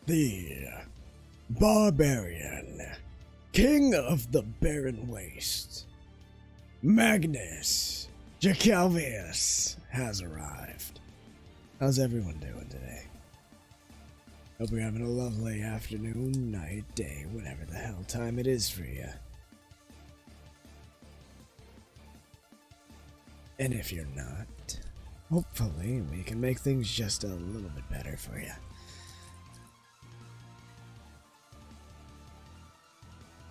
The Barbarian, King of the Barren Wastes, Magnus Jacalvius has arrived. How's everyone doing today? Hope you're having a lovely afternoon, night, day, whatever the hell time it is for you. And if you're not, hopefully we can make things just a little bit better for you.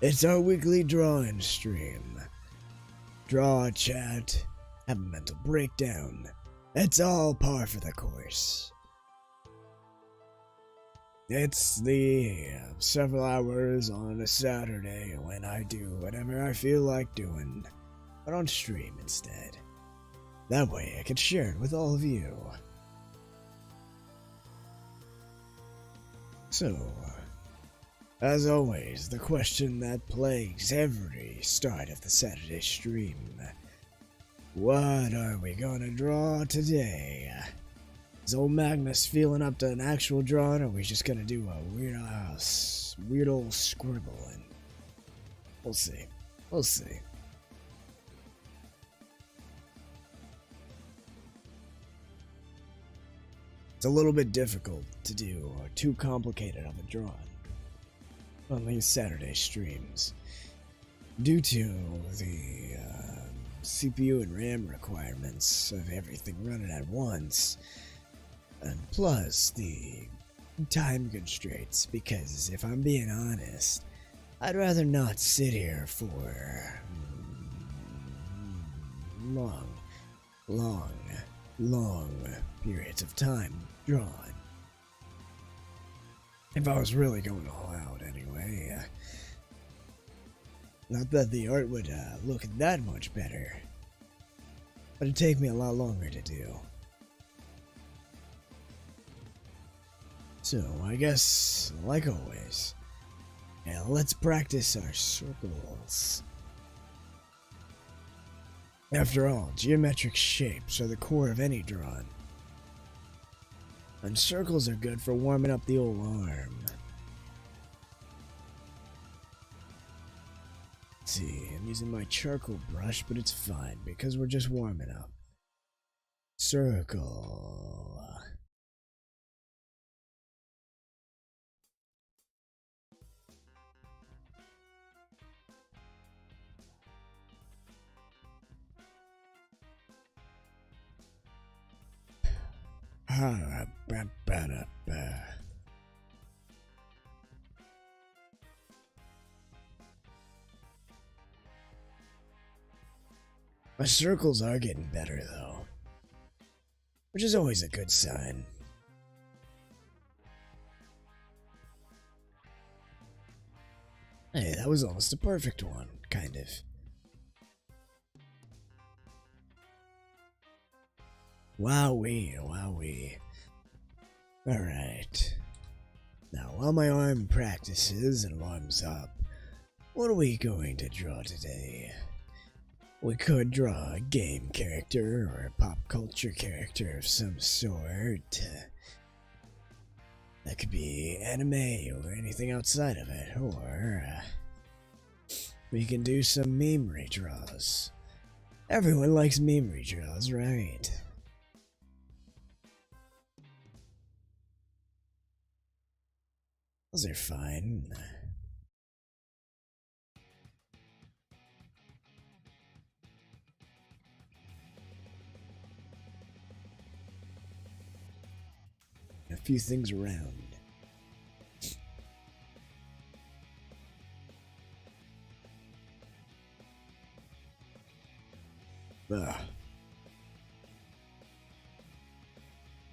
It's our weekly drawing stream. Draw, chat, have a mental breakdown. It's all par for the course. It's the several hours on a Saturday when I do whatever I feel like doing, but on stream instead. That way I can share it with all of you. So, as always, the question that plagues every start of the Saturday stream. What are we gonna draw today? Is old Magnus feeling up to an actual drawing, or are we just gonna do a weird old scribbling? We'll see. We'll see. It's a little bit difficult to do, or too complicated of a drawing on these Saturday streams, due to the CPU and RAM requirements of everything running at once, and plus the time constraints, because if I'm being honest, I'd rather not sit here for long periods of time drawing. If I was really going all out anyway. Not that the art would look that much better, but it'd take me a lot longer to do. So, I guess, like always, let's practice our circles. After all, geometric shapes are the core of any drawing. And circles are good for warming up the old arm. Let's see, I'm using my charcoal brush, but it's fine because we're just warming up. Circle. My circles are getting better, though, which is always a good sign. Hey, that was almost a perfect one, kind of. Wowee, wowee. Alright. Now, while my arm practices and warms up, what are we going to draw today? We could draw a game character or a pop culture character of some sort. That could be anime or anything outside of it, or we can do some meme redraws. Everyone likes meme redraws, right? Those are fine. A few things around.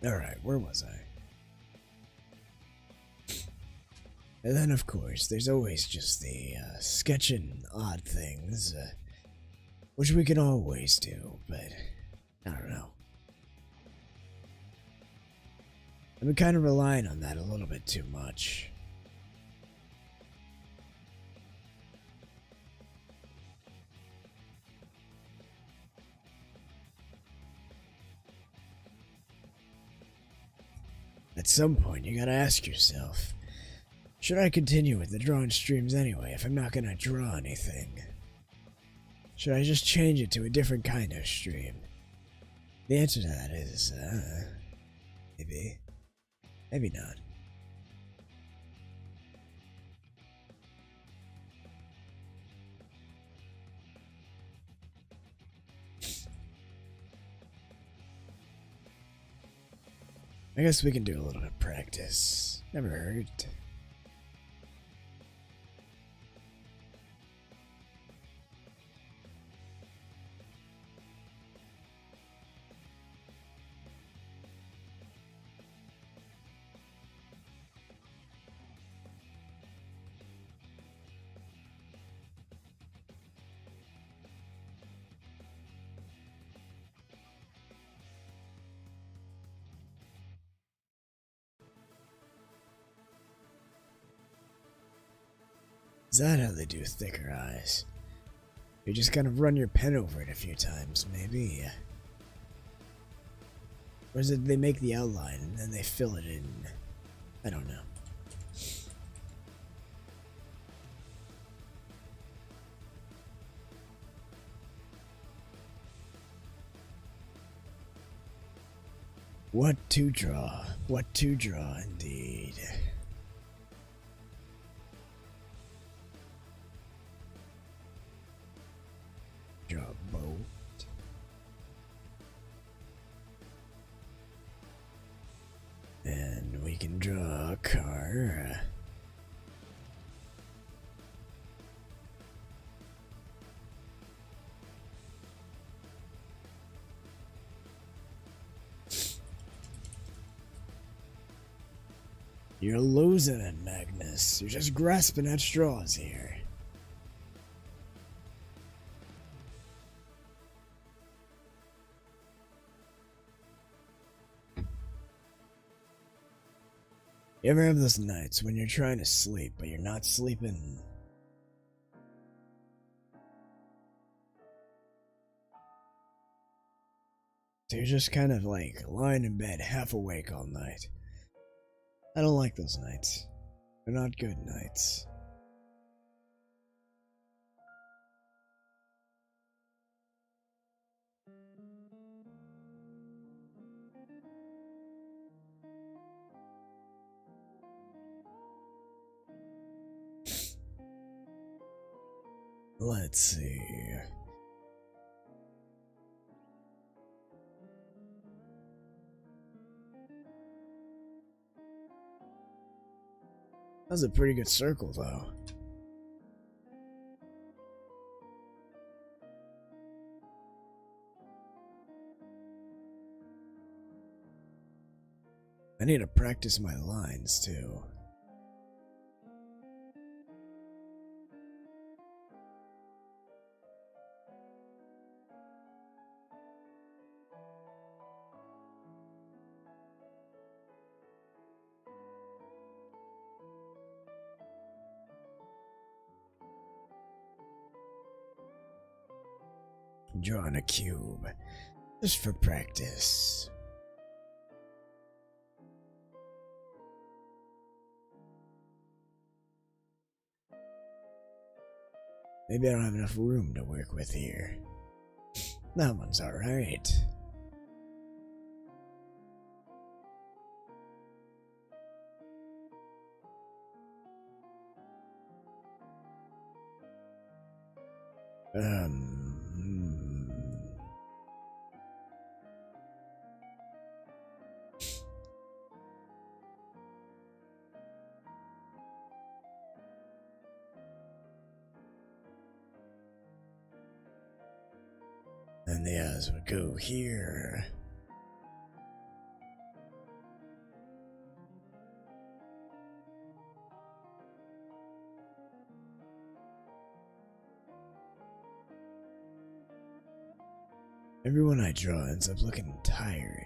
Alright, where was I? And then, of course, there's always just the sketching odd things, which we can always do, but I don't know. I've been kind of relying on that a little bit too much. At some point, you gotta ask yourself, Should I continue with the drawing streams anyway if I'm not gonna draw anything? Should I just change it to a different kind of stream? The answer to that is, maybe. Maybe not. I guess we can do a little bit of practice. Never hurt. Is that how they do thicker eyes? You just kind of run your pen over it a few times, maybe. Or is it they make the outline and then they fill it in? I don't know. What to draw? What to draw, indeed. Draw a boat. And we can draw a car. You're losing it, Magnus. You're just grasping at straws here. You ever have those nights when you're trying to sleep, but you're not sleeping? So you're just kind of like lying in bed half awake all night. I don't like those nights. They're not good nights. Let's see. That was a pretty good circle, though. I need to practice my lines, too. Drawing a cube, just for practice. Maybe I don't have enough room to work with here. That one's alright. And the eyes would go here. Everyone I draw ends up looking tired.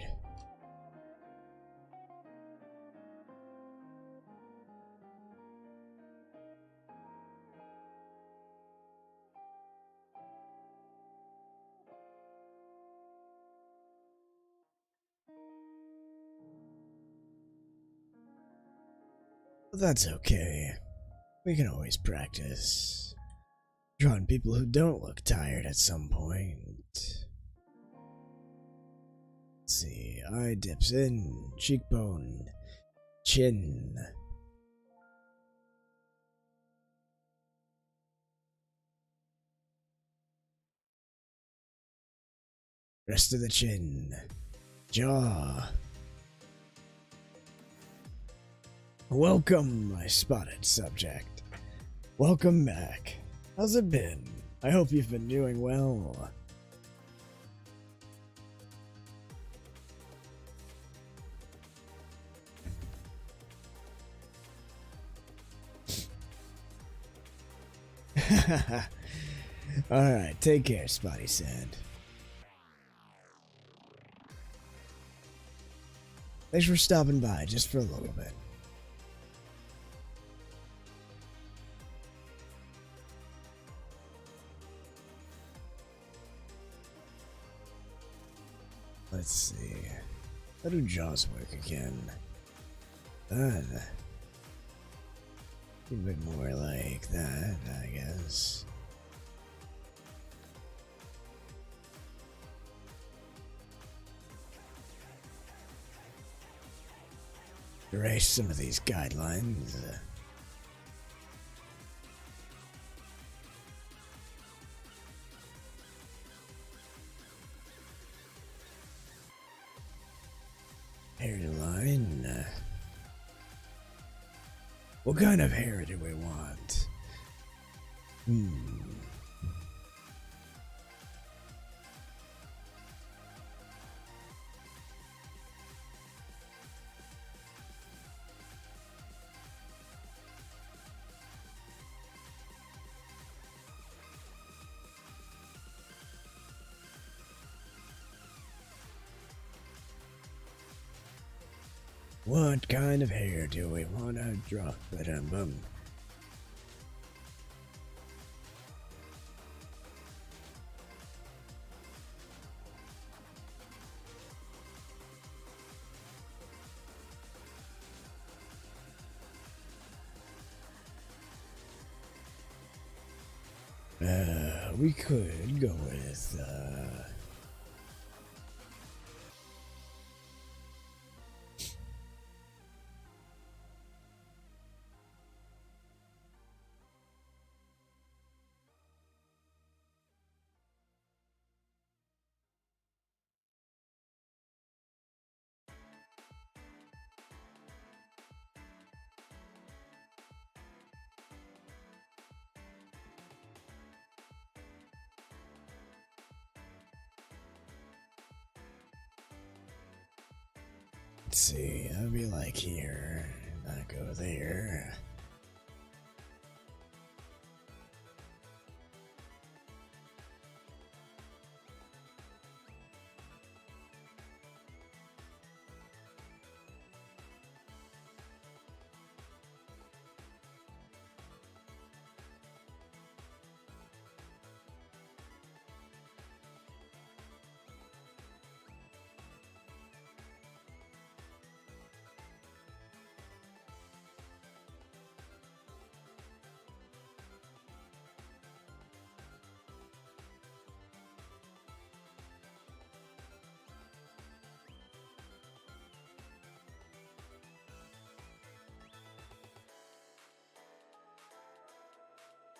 But that's okay. We can always practice. Drawing people who don't look tired at some point. Let's see, eye dips in, cheekbone, chin. Rest of the chin, jaw. Welcome, my spotted subject. Welcome back. How's it been? I hope you've been doing well. Alright, take care, Spotty Sand. Thanks for stopping by just for a little bit. Let's see. How do jaws work again? A bit more like that, I guess. Erase some of these guidelines. Hairline. What kind of hair do we want? What kind of hair do we want to draw? Ba-dum-bum. We could go with, let's see, that'd be like here, not go there.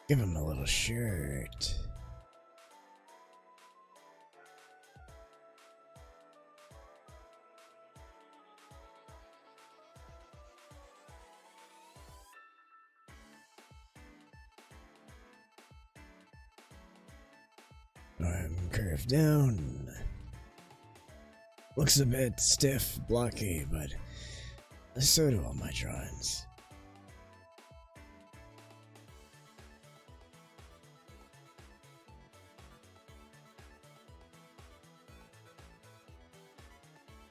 Give him a little shirt. Arm curved down. Looks a bit stiff, blocky, but so do all my drawings.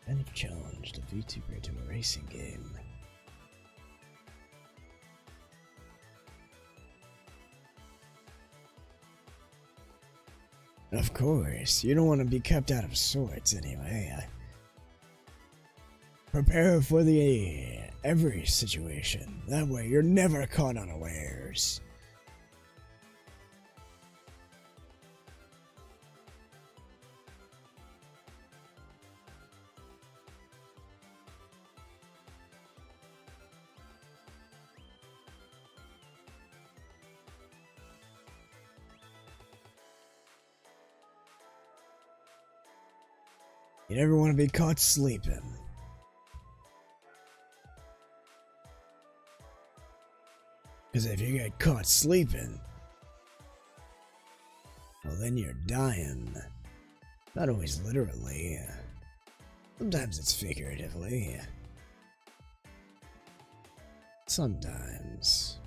Kind of challenged a Vtuber to a racing game. Of course, you don't want to be kept out of sorts anyway. Prepare for the every situation. That way you're never caught unawares. You never want to be caught sleeping. Because if you get caught sleeping, well, then you're dying. Not always literally. Sometimes it's figuratively. Sometimes.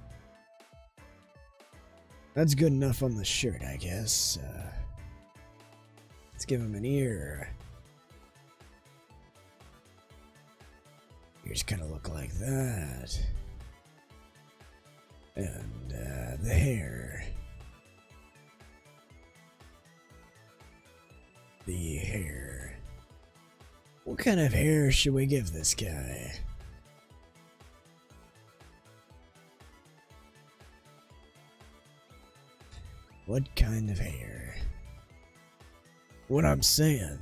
That's good enough on the shirt, I guess. Let's give him an ear. Ears kind of look like that. And the hair. The hair. What kind of hair should we give this guy? What kind of hair? What I'm saying,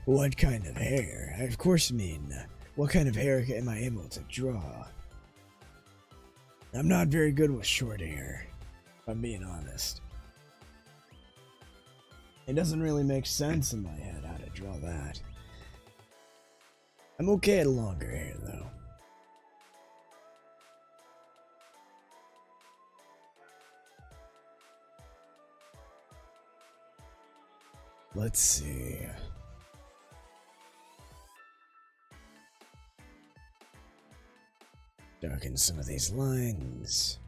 what kind of hair? I of course mean, what kind of hair am I able to draw? I'm not very good with short hair, if I'm being honest. It doesn't really make sense in my head how to draw that. I'm okay at longer hair, though. Let's see. Darken some of these lines.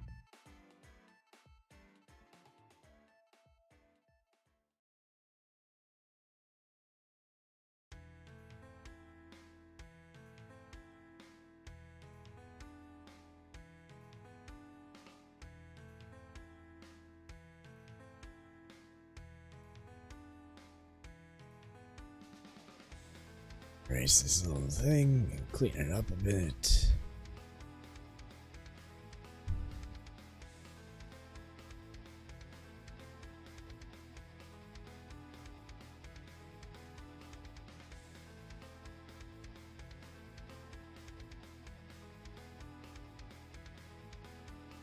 Erase this little thing and clean it up a bit.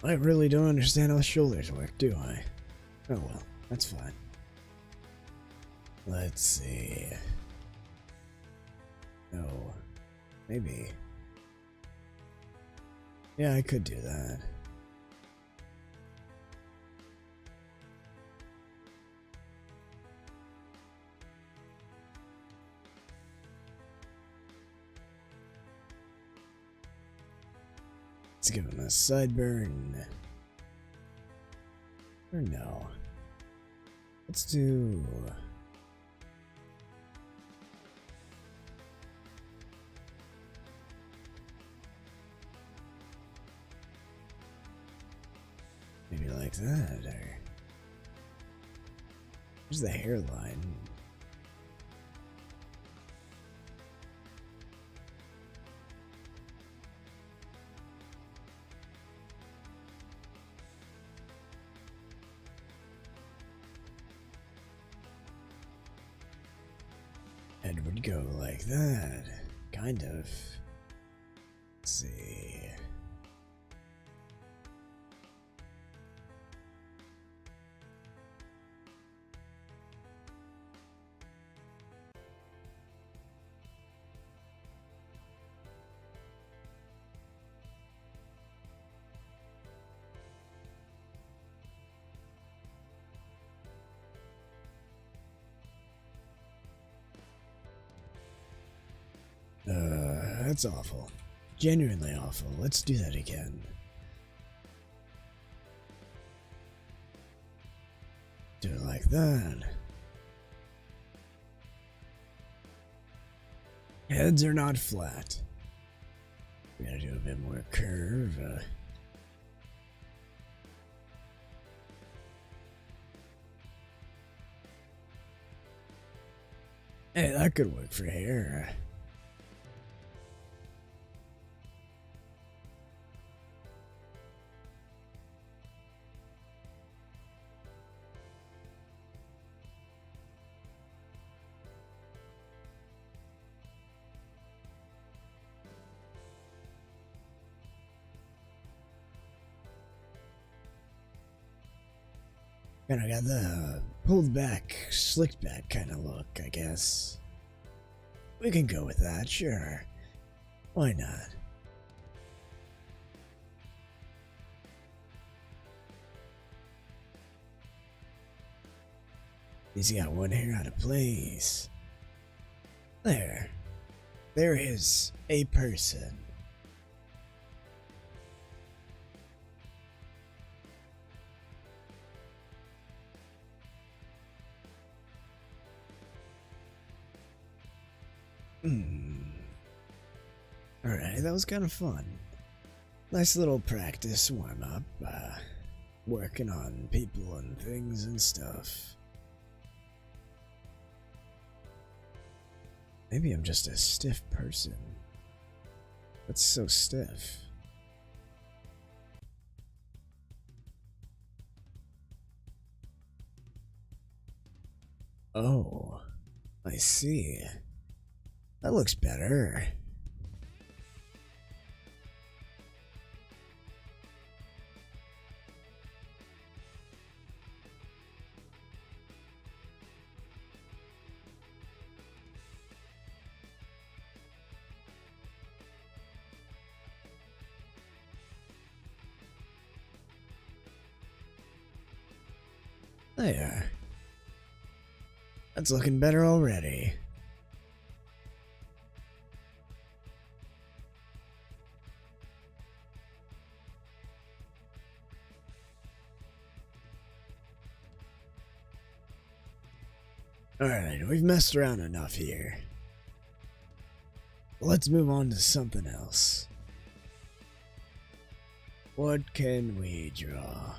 I really don't understand how shoulders work, do I? Oh well, that's fine. Let's see. No. Maybe. Yeah, I could do that. Let's give him a sideburn. Or no. Let's do... maybe like that, or... where's the hairline? Head would go like that, kind of. Let's see. That's awful. Genuinely awful. Let's do that again. Do it like that. Heads are not flat. We gotta do a bit more curve. Hey, that could work for hair. Kinda got the pulled back, slicked back kind of look, I guess. We can go with that, sure. Why not? He's got one hair out of place. There. There is a person. Alright, that was kind of fun. Nice little practice warm-up, working on people and things and stuff. Maybe I'm just a stiff person. What's so stiff? Oh, I see. That looks better. There. That's looking better already. Alright, we've messed around enough here. Let's move on to something else. What can we draw?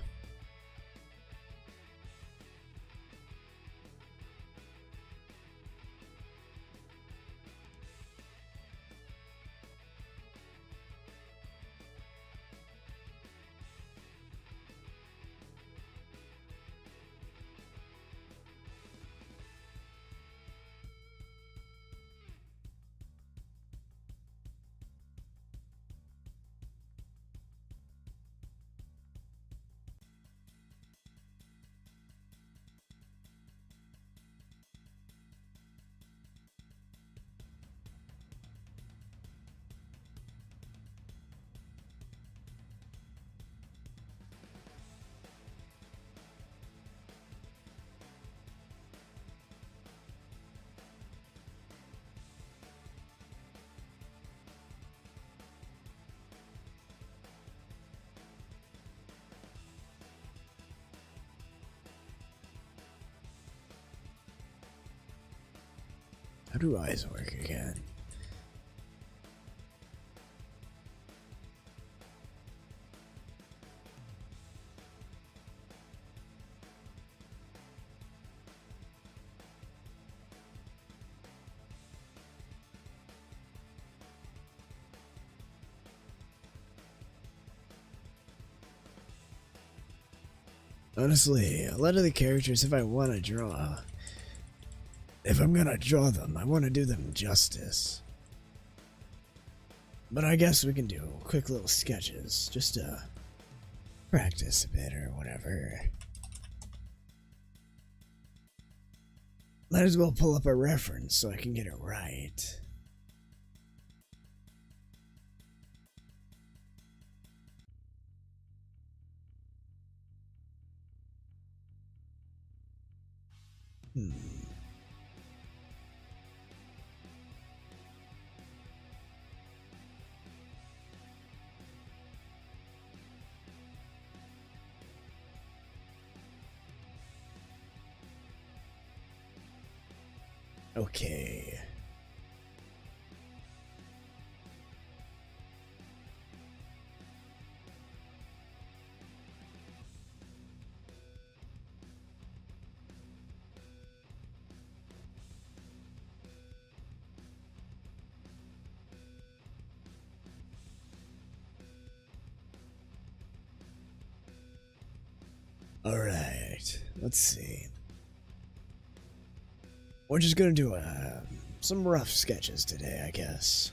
How do eyes work again? Honestly, a lot of the characters, if I want to draw, if I'm gonna draw them, I want to do them justice. But I guess we can do quick little sketches, just to practice a bit or whatever. Might as well pull up a reference so I can get it right. Okay. Alright, let's see. We're just gonna do some rough sketches today, I guess.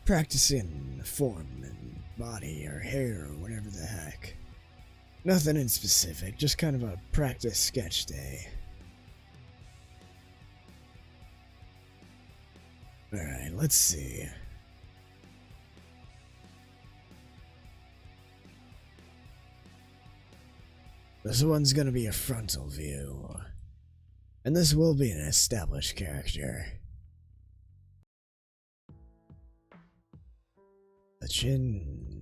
Practicing form and body or hair or whatever the heck. Nothing in specific, just kind of a practice sketch day. Alright, let's see. This one's gonna be a frontal view. And this will be an established character. The chin.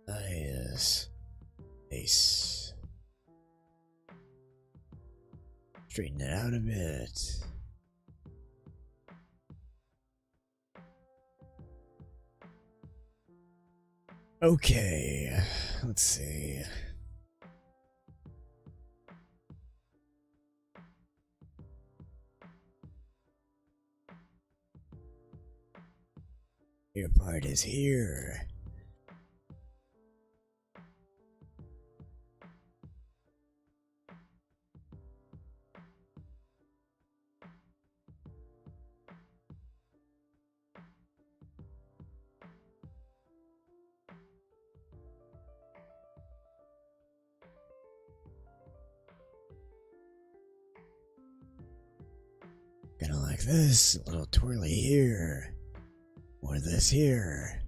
Eyes. Face. Straighten it out a bit. Okay, let's see. Your part is here. Kinda like this, a little twirly here. Or this here.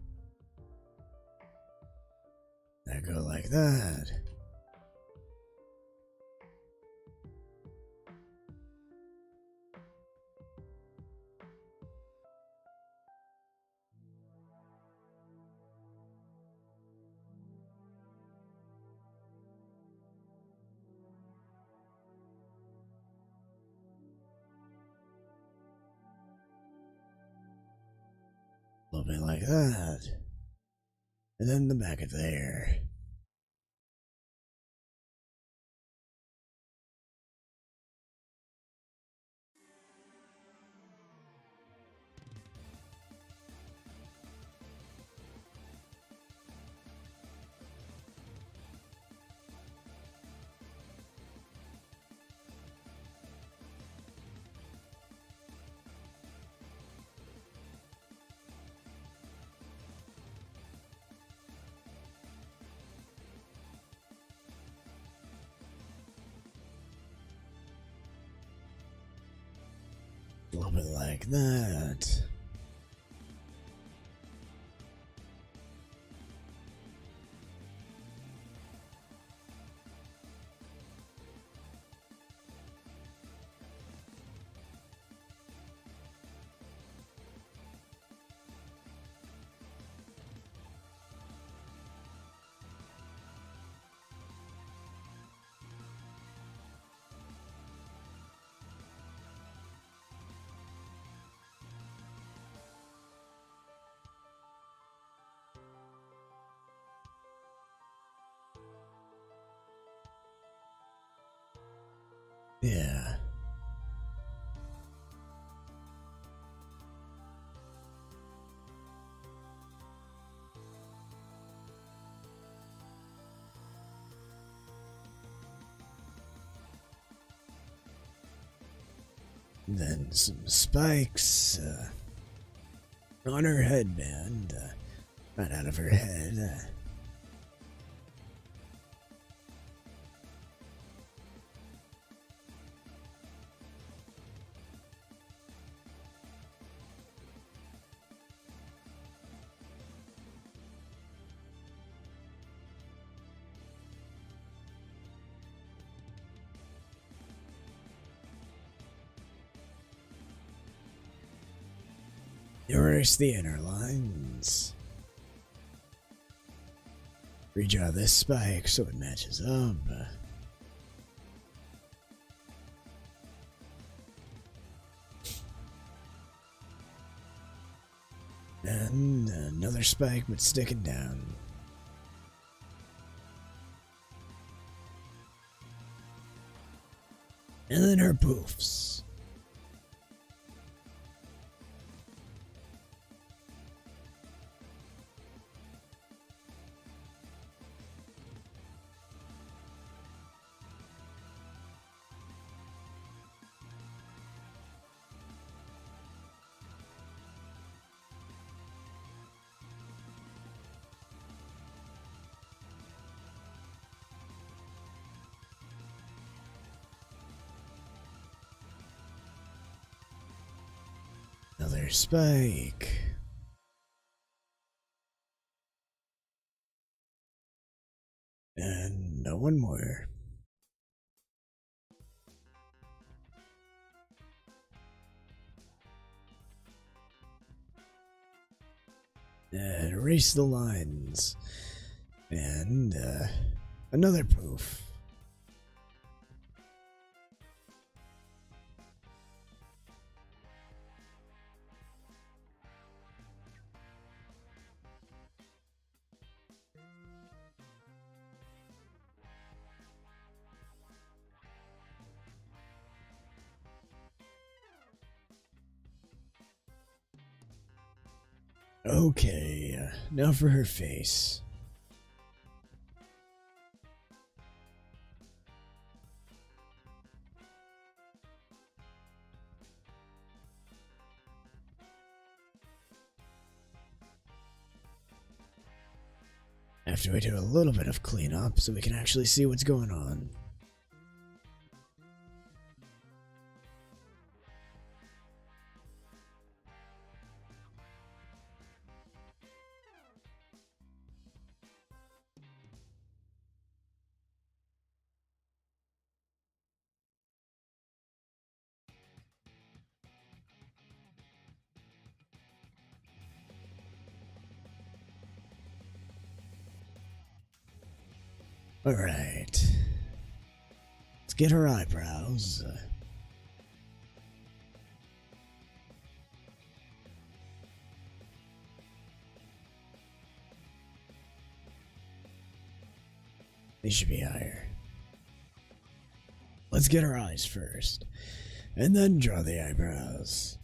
I go like that. A little bit like that. And then the back of there. A little bit like that. Yeah. Then some spikes on her headband, right out of her head. Erase the inner lines. Redraw this spike so it matches up. And another spike but sticking down. And then her poofs. Another spike. And no one more. And erase the lines. And another poof. Okay, now for her face. After we do a little bit of cleanup so we can actually see what's going on. Alright. Let's get her eyebrows. They should be higher. Let's get her eyes first, and then draw the eyebrows.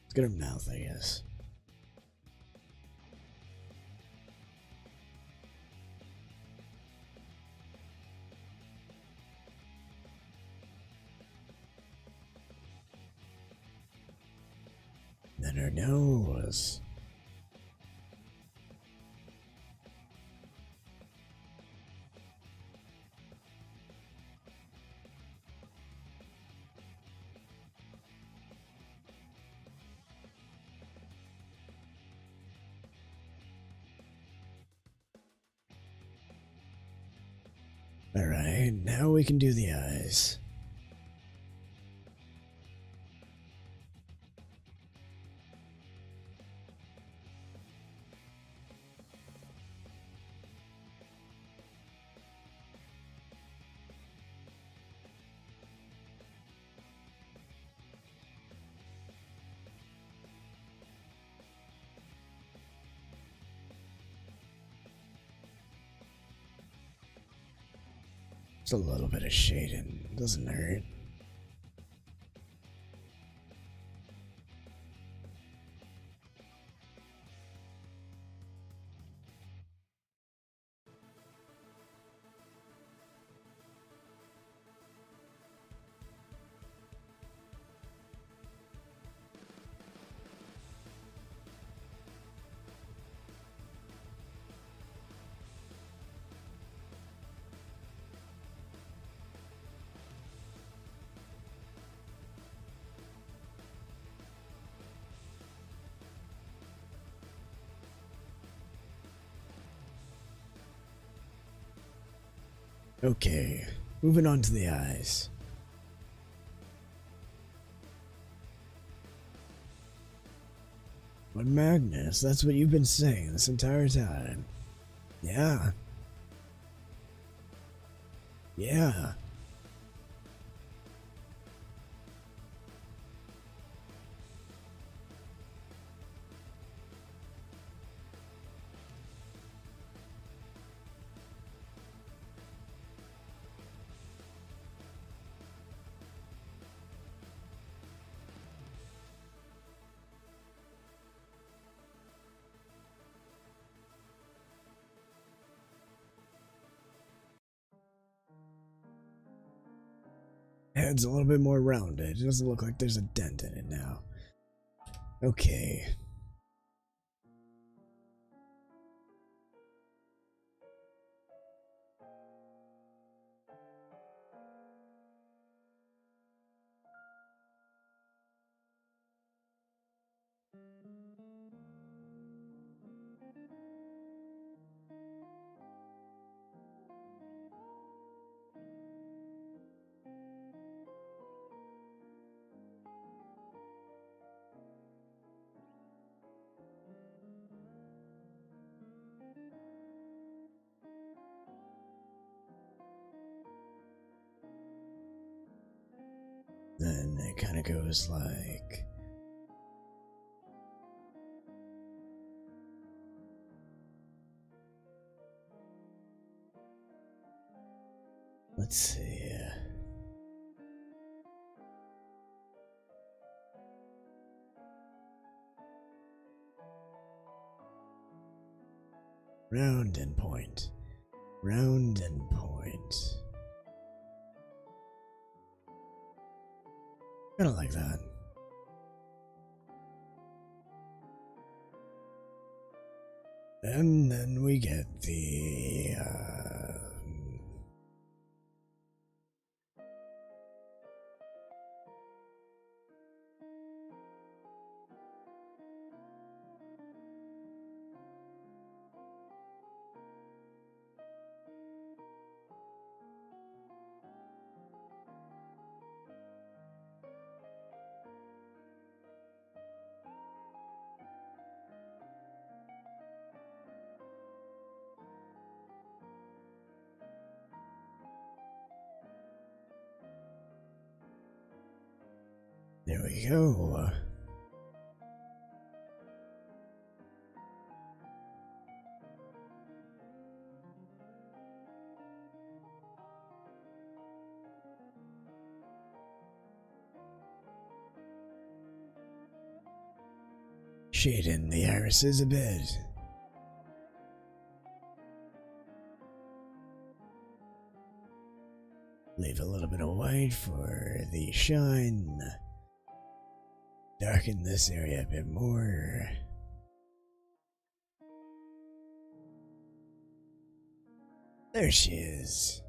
Let's get her mouth, I guess. Then her nose. Alright, now we can do the eyes. Just a little bit of shading, doesn't hurt. Okay, moving on to the eyes. But Magnus, that's what you've been saying this entire time. Yeah. Yeah. Head's a little bit more rounded. It doesn't look like there's a dent in it now. Okay. it kind of goes like... Let's see. Round and point. Round and point. Kinda like that. And then we get the, there we go. Shade in the irises a bit. Leave a little bit of white for the shine. Darken this area a bit more. There she is.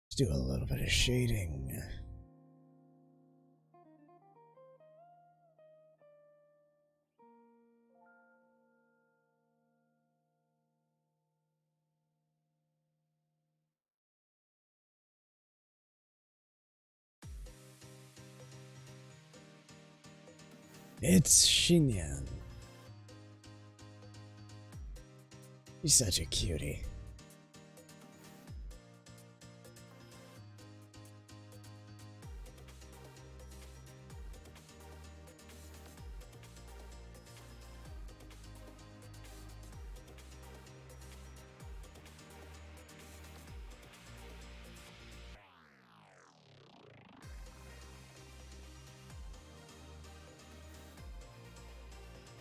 Let's do a little bit of shading. It's Xinyan. She's such a cutie.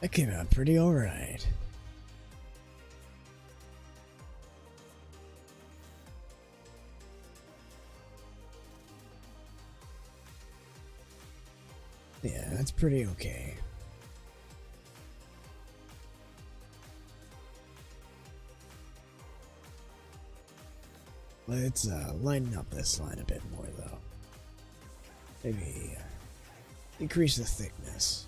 That came out pretty alright. Yeah, that's pretty okay. Let's lighten up this line a bit more though. Maybe increase the thickness.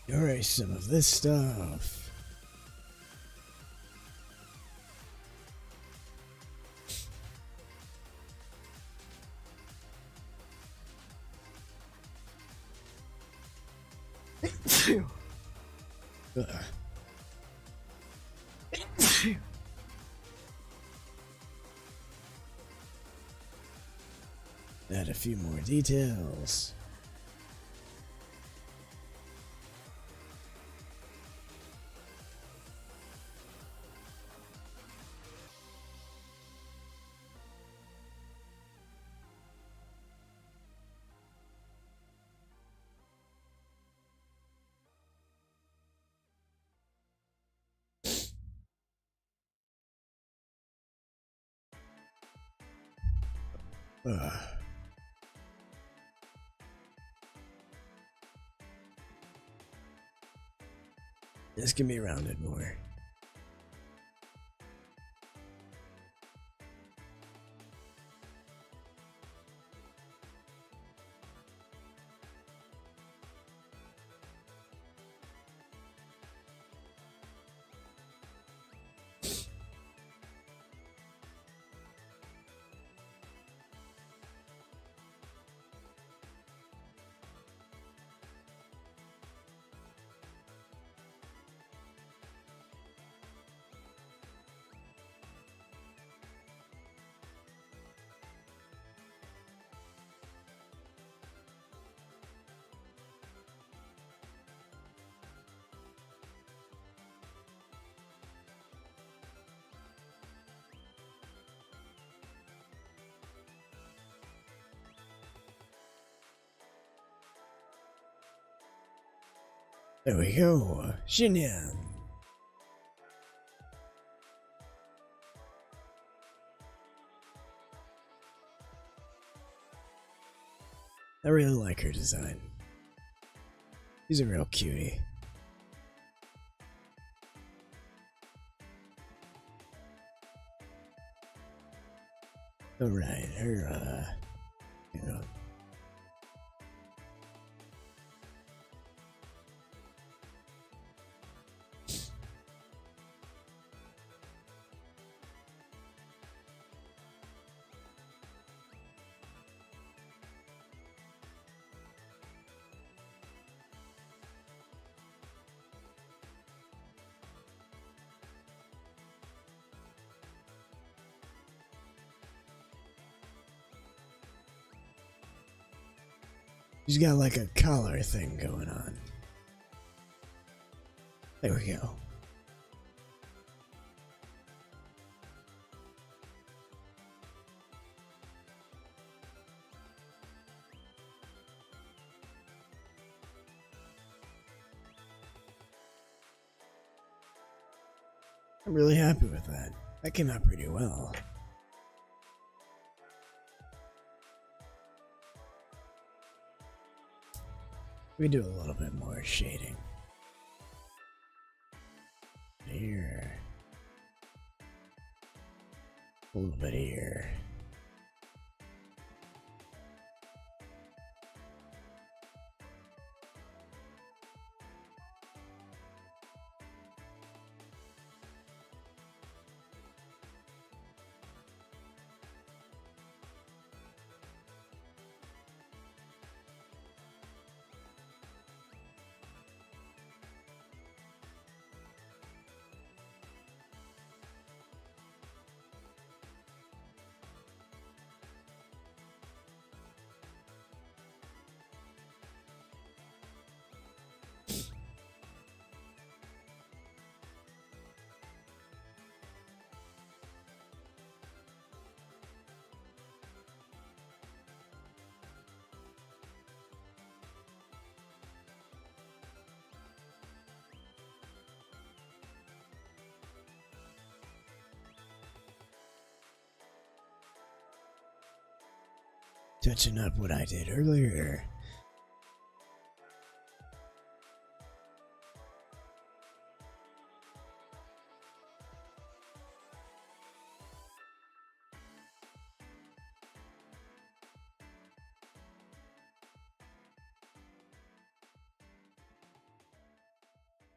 Erase some of this stuff. Add a few more details. This can be rounded more. There we go. Xinyan. I really like her design. She's a real cutie. Alright, her, you know. She's got like a collar thing going on. There we go. I'm really happy with that. That came out pretty well. We do a little bit more shading. Here. A little bit here. Touching up what I did earlier.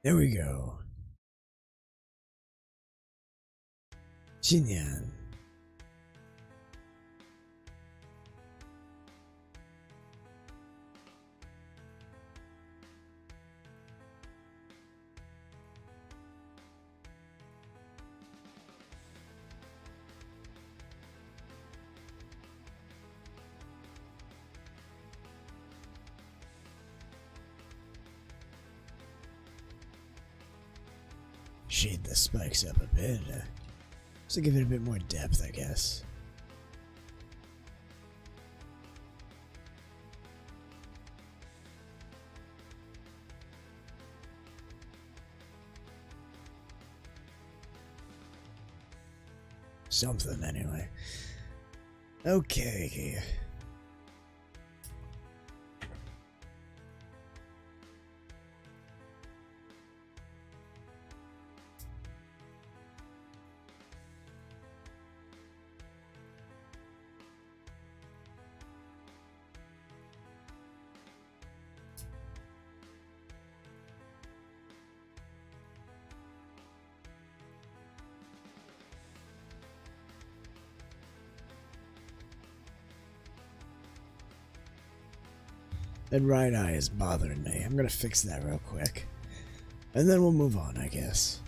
There we go. Xinyan. Shade the spikes up a bit, just to give it a bit more depth, I guess. Something, anyway. Okay. That right eye is bothering me. I'm gonna fix that real quick. And then we'll move on, I guess.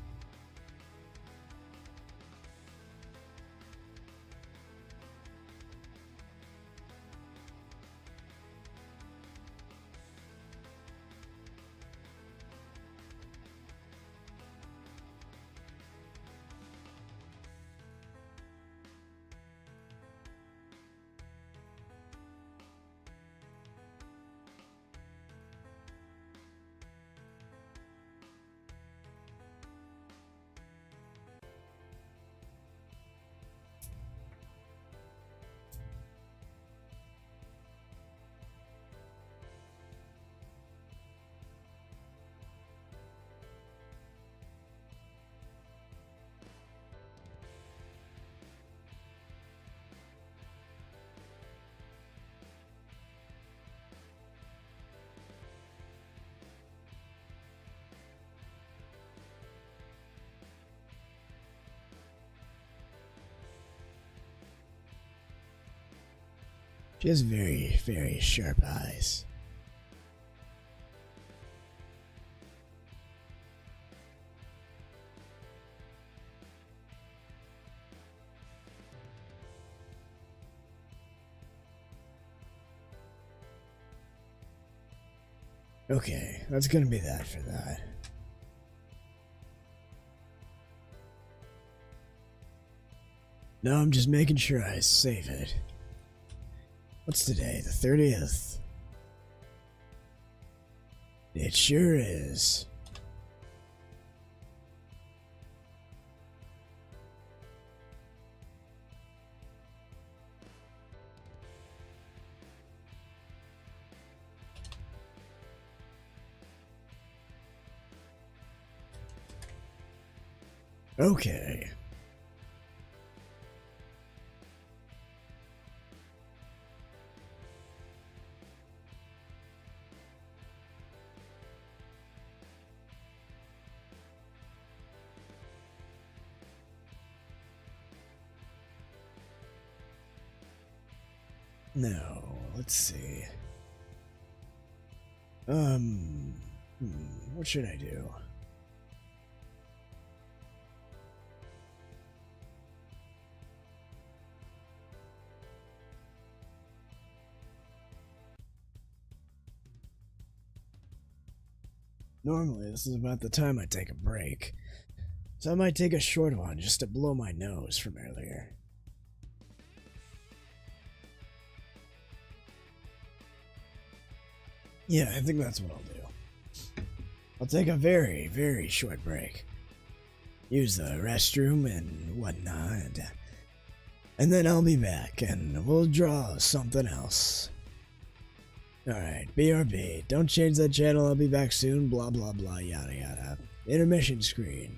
She has very, very sharp eyes. Okay, that's gonna be that for that. No, I'm just making sure I save it. What's today? The 30th? It sure is. Okay. No, let's see. What should I do? Normally, this is about the time I take a break, so I might take a short one just to blow my nose from earlier. Yeah, I think that's what I'll do. I'll take a very, very short break. Use the restroom and whatnot. And then I'll be back and we'll draw something else. Alright, BRB. Don't change that channel, I'll be back soon, blah blah blah, yada yada. Intermission screen.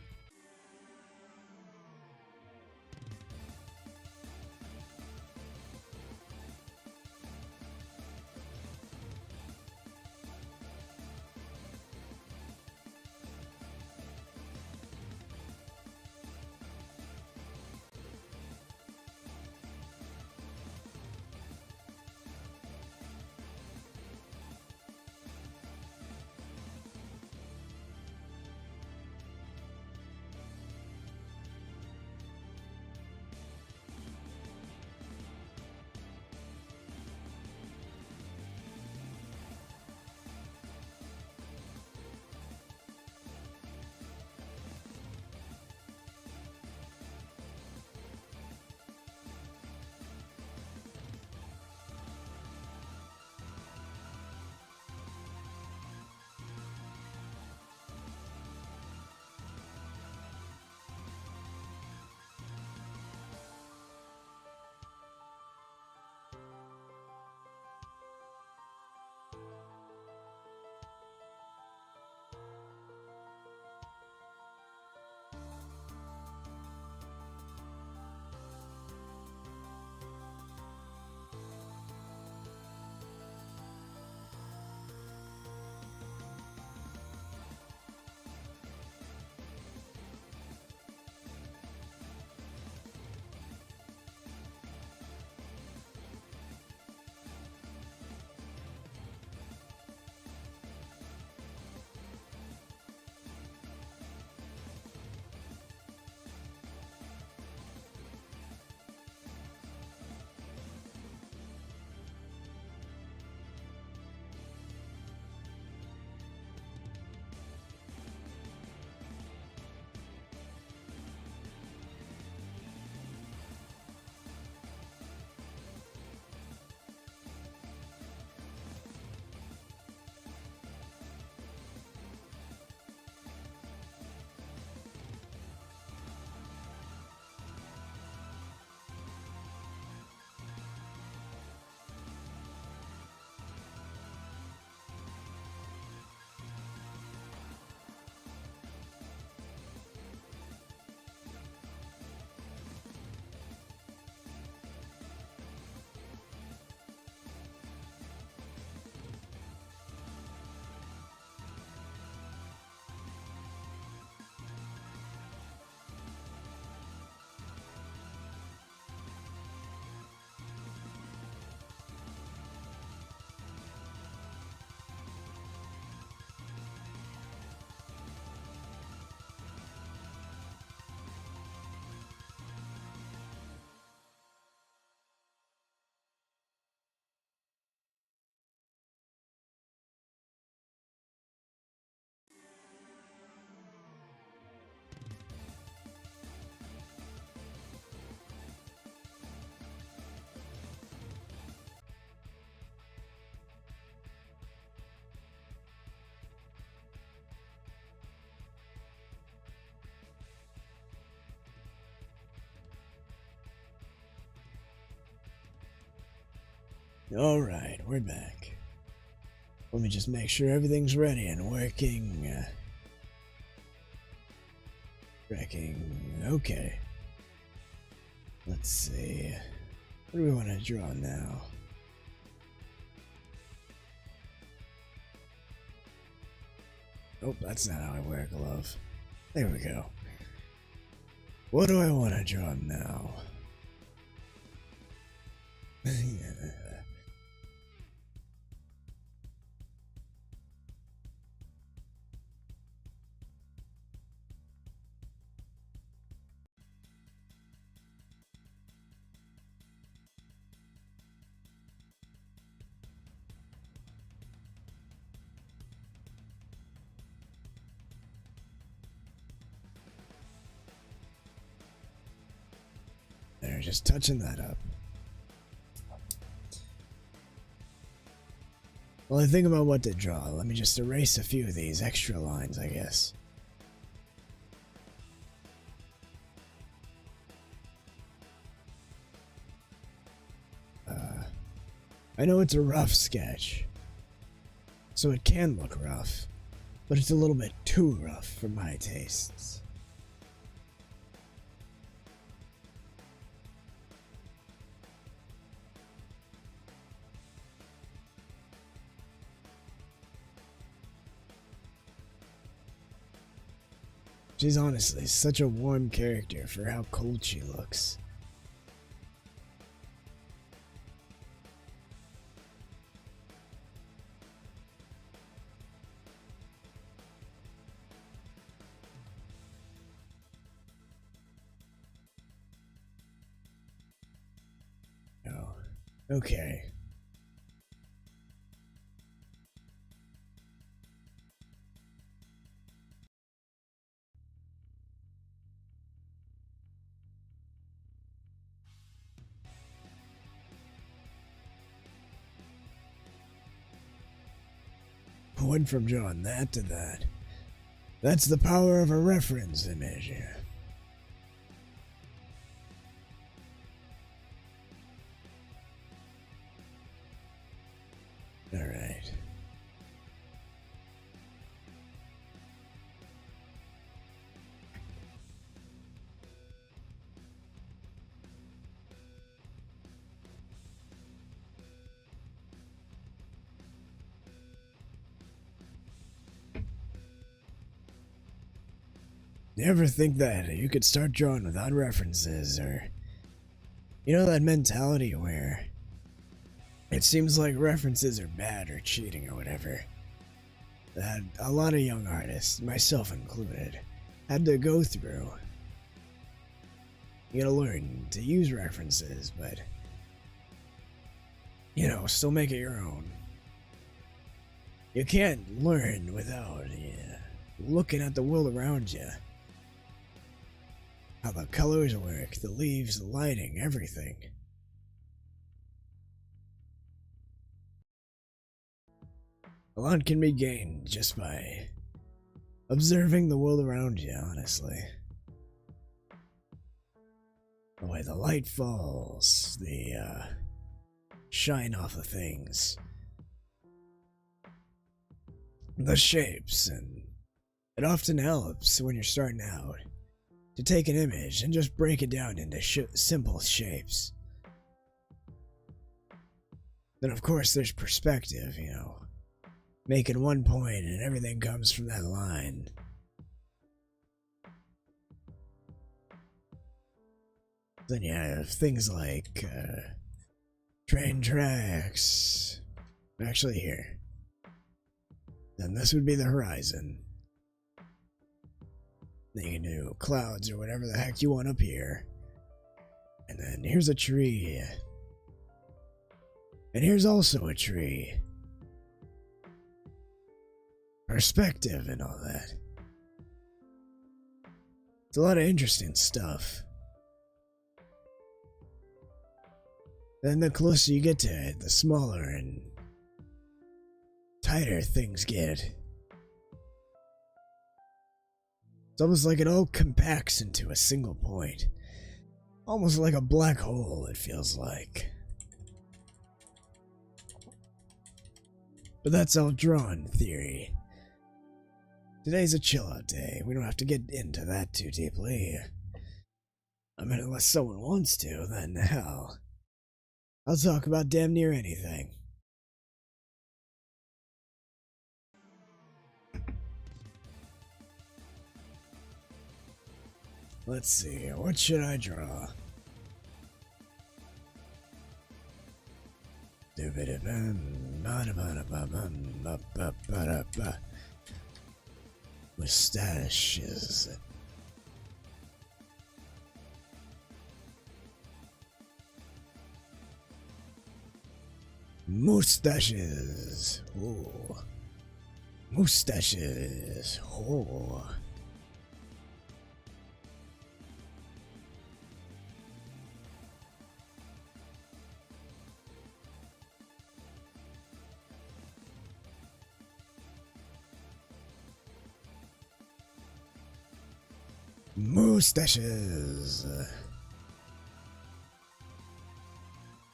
Alright, we're back. Let me just make sure everything's ready and working. Okay. Let's see. What do we want to draw now? Oh, that's not how I wear a glove. There we go. What do I want to draw now? There, just touching that up. While I think about what to draw, let me just erase a few of these extra lines, I guess. I know it's a rough sketch, so it can look rough, but it's a little bit too rough for my tastes. She's honestly such a warm character for how cold she looks. Oh, okay. Went from drawing that to that. That's the power of a reference image. Alright. You ever think that you could start drawing without references, or you know that mentality where it seems like references are bad or cheating or whatever, that a lot of young artists, myself included, had to go through? You gotta learn to use references, but you know, still make it your own. You can't learn without looking at the world around you. How the colors work, the leaves, the lighting, everything. A lot can be gained just by observing the world around you, honestly. The way the light falls, the shine off of things, the shapes, and it often helps when you're starting out to take an image and just break it down into simple shapes. Then of course there's perspective, you know, making one point and everything comes from that line. Then you have things like train tracks. Actually here. Then this would be the horizon. Then you can do clouds or whatever the heck you want up here. And then here's a tree. And here's also a tree. Perspective and all that. It's a lot of interesting stuff. Then the closer you get to it, the smaller and tighter things get. It's almost like it all compacts into a single point. Almost like a black hole, it feels like. But that's all drawn theory. Today's a chill-out day. We don't have to get into that too deeply. I mean, unless someone wants to, then hell. I'll talk about damn near anything. Let's see, what should I draw? Mustaches. Mustaches. Oh. Mustaches. Oh. Mustaches.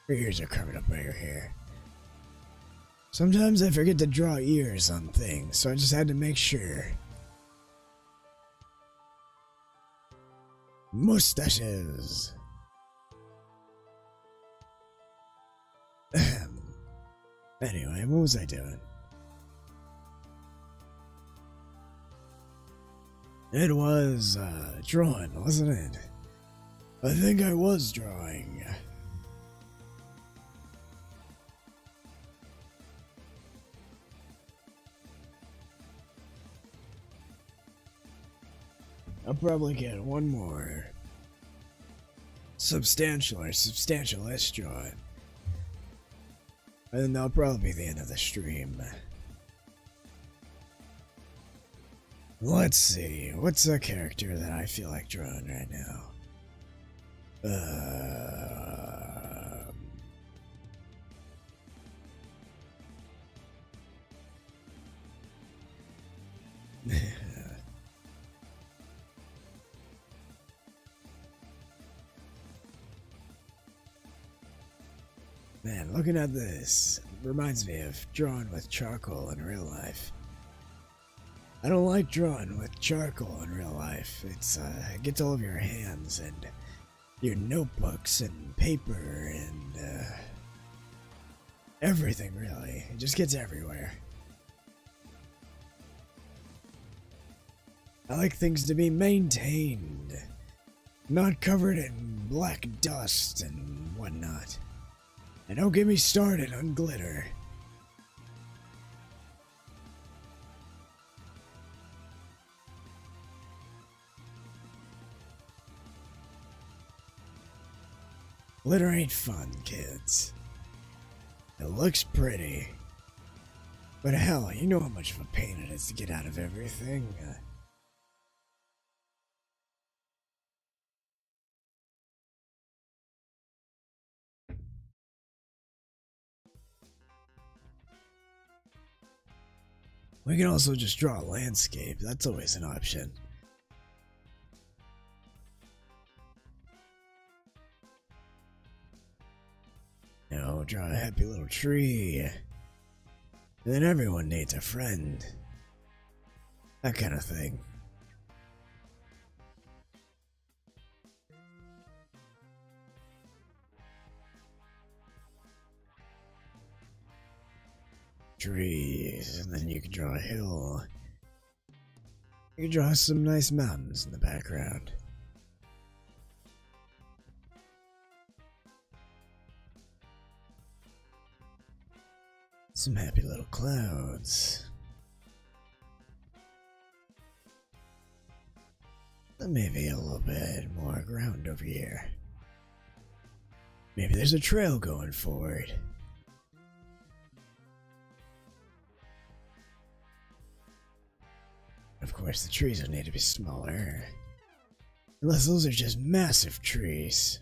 Your ears are covered up by your hair. Sometimes I forget to draw ears on things, so I just had to make sure. Mustaches. Anyway, what was I doing? It was, drawing, wasn't it? I think I was drawing. I'll probably get one more substantial-ish drawing. And then that'll probably be the end of the stream. Let's see, what's a character that I feel like drawing right now? Man, looking at this reminds me of drawing with charcoal in real life. I don't like drawing with charcoal in real life. It gets all over your hands and your notebooks and paper and everything, really. It just gets everywhere. I like things to be maintained, not covered in black dust and whatnot. And don't get me started on glitter. Glitter ain't fun, kids. It looks pretty. But hell, you know how much of a pain it is to get out of everything. We can also just draw a landscape. That's always an option. Now draw a happy little tree. And then everyone needs a friend. That kind of thing. Trees, and then you can draw a hill. You can draw some nice mountains in the background. Some happy little clouds. And maybe a little bit more ground over here. Maybe there's a trail going forward. Of course, the trees will need to be smaller. Unless those are just massive trees.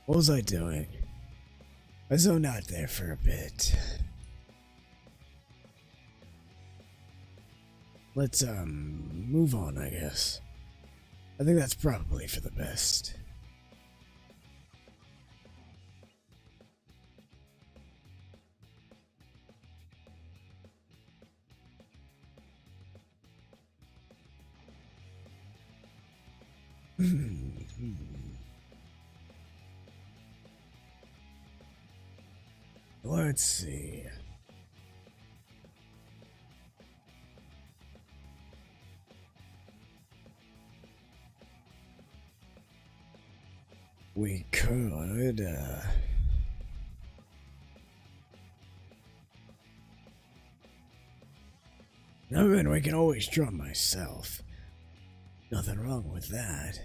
What was I doing? I zoned out there for a bit. Let's, move on, I guess. I think that's probably for the best. Let's see. We could, I mean, we can always draw myself. Nothing wrong with that.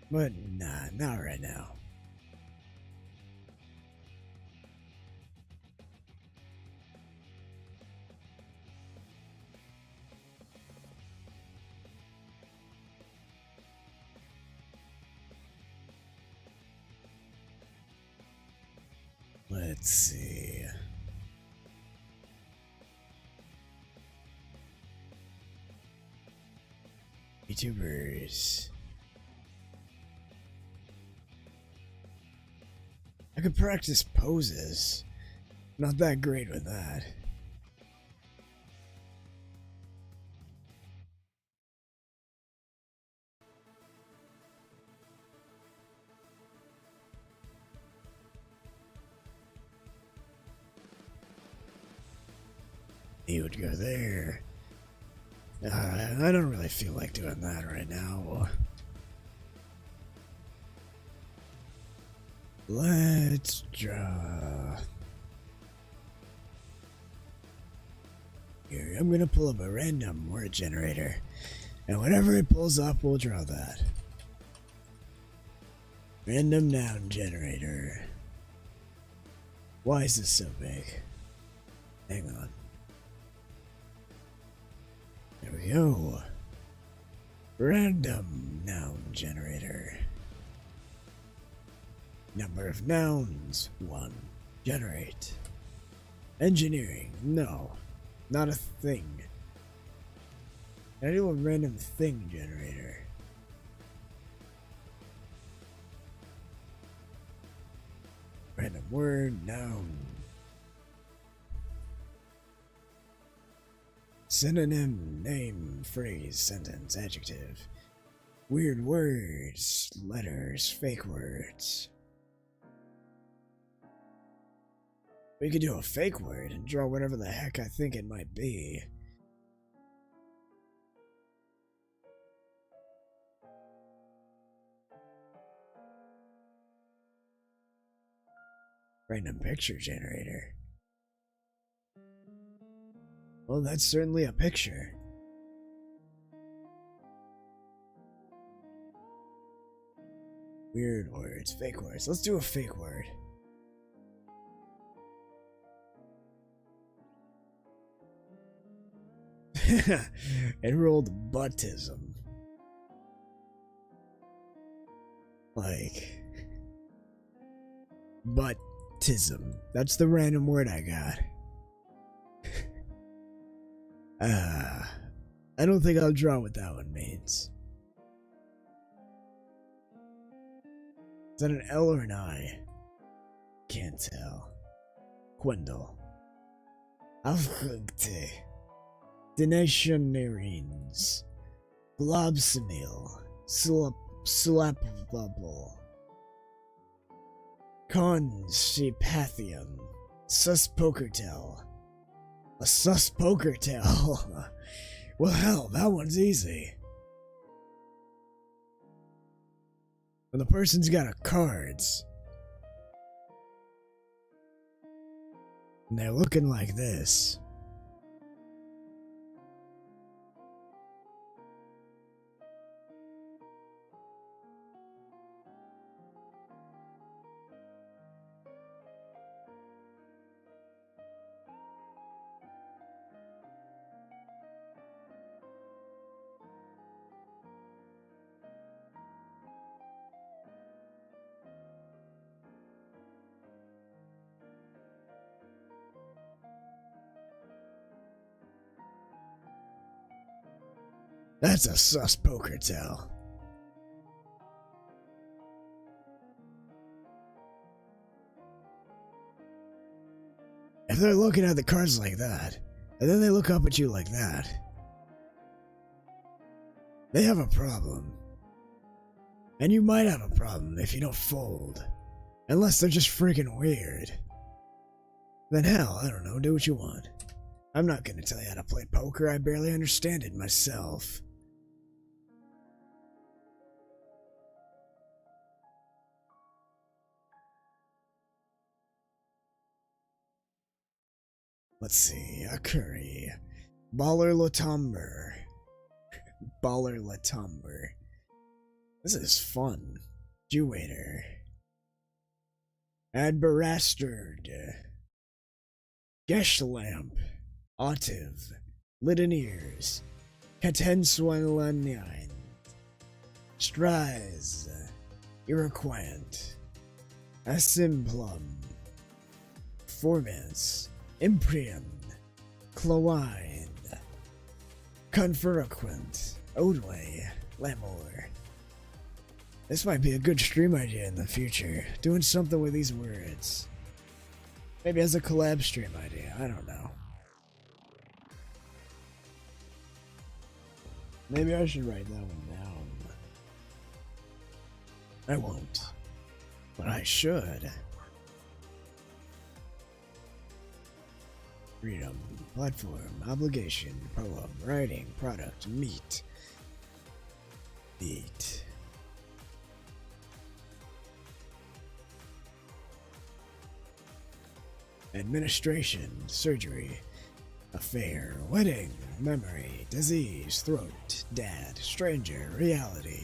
But nah, not right now. Let's see. Vtubers. I could practice poses. Not that great with that. He would go there. I don't really feel like doing that right now. Let's draw. Here, I'm gonna pull up a random word generator, and whatever it pulls up, we'll draw that. Random noun generator. Why is this so big? Hang on. There we go. Random noun generator. Number of nouns, 1. Generate. Engineering, no. Not a thing. I do a random thing generator. Random word, noun. Synonym, name, phrase, sentence, adjective. Weird words, letters, fake words. We could do a fake word and draw whatever the heck I think it might be. Random picture generator. Well, that's certainly a picture. Weird words, fake words. Let's do a fake word. It rolled buttism. Like, buttism. That's the random word I got. I don't think I'll draw what that one means. Is that an L or an I? Can't tell. Quendel. Aufrugte. Denationarines. Globsonil. Slapbubble. Consipathium. Suspokertel. A suspokertel. Well, hell, that one's easy. When the person's got a cards, and they're looking like this. That's a sus poker tell. If they're looking at the cards like that, and then they look up at you like that, they have a problem. And you might have a problem if you don't fold. Unless they're just freaking weird. Then hell, I don't know, do what you want. I'm not gonna tell you how to play poker, I barely understand it myself. Let's see, a curry. Baller Latomber. Baller Latomber. This is fun. Jewader. Adberasterd. Geshlamp. Otiv. Lideneers. Katenswanlanyan. Strise. Iroquois. Asimplum. Formance. Imprian. Cloine. Conferoquent. Odway. Lamor. This might be a good stream idea in the future. Doing something with these words. Maybe as a collab stream idea. I don't know. Maybe I should write that one down. I won't. But I should. Freedom. Platform. Obligation. Poem. Writing. Product. Meat. Beat. Administration, surgery, affair, wedding, memory, disease, throat, dad, stranger, reality,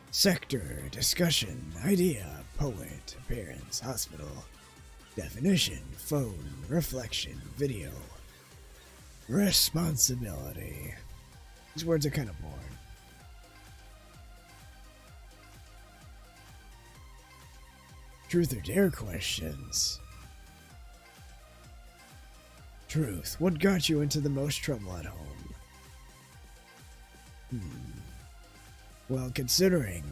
sector, discussion, idea, poet, appearance, hospital, definition, phone, reflection, video, responsibility. These words are kind of boring. Truth or dare questions. Truth, what got you into the most trouble at home? Well, considering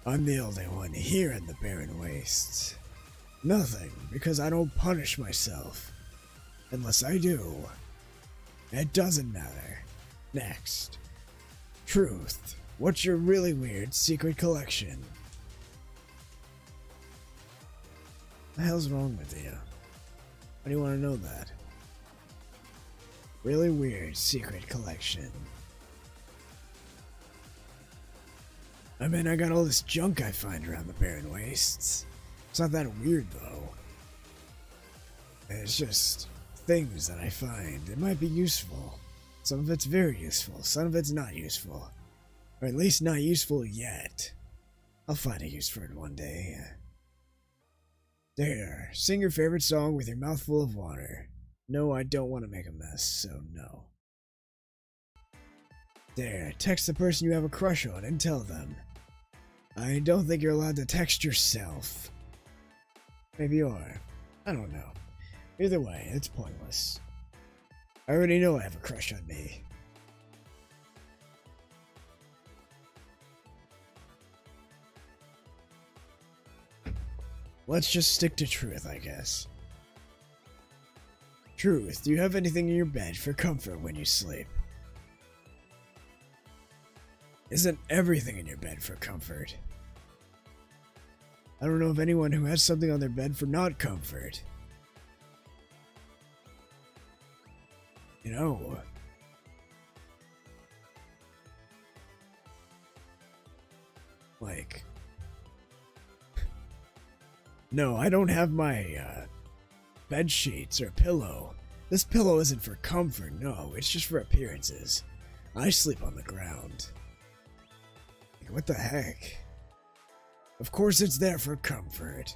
I'm the only one here in the Barren Wastes, nothing, because I don't punish myself. Unless I do. It doesn't matter. Next. Truth, what's your really weird secret collection? What the hell's wrong with you? Why do you want to know that? Really weird secret collection. I mean, I got all this junk I find around the Barren Wastes. It's not that weird, though. It's just things that I find. It might be useful. Some of it's very useful. Some of it's not useful. Or at least not useful yet. I'll find a use for it one day. There, sing your favorite song with your mouth full of water. No, I don't want to make a mess, so no. There, text the person you have a crush on and tell them. I don't think you're allowed to text yourself. Maybe you are. I don't know. Either way, it's pointless. I already know I have a crush on me. Let's just stick to truth, I guess. Truth, do you have anything in your bed for comfort when you sleep? Isn't everything in your bed for comfort? I don't know of anyone who has something on their bed for not comfort. You know, like, no, I don't have my bed sheets or pillow. This pillow isn't for comfort, no, it's just for appearances. I sleep on the ground. Like, what the heck? Of course it's there for comfort.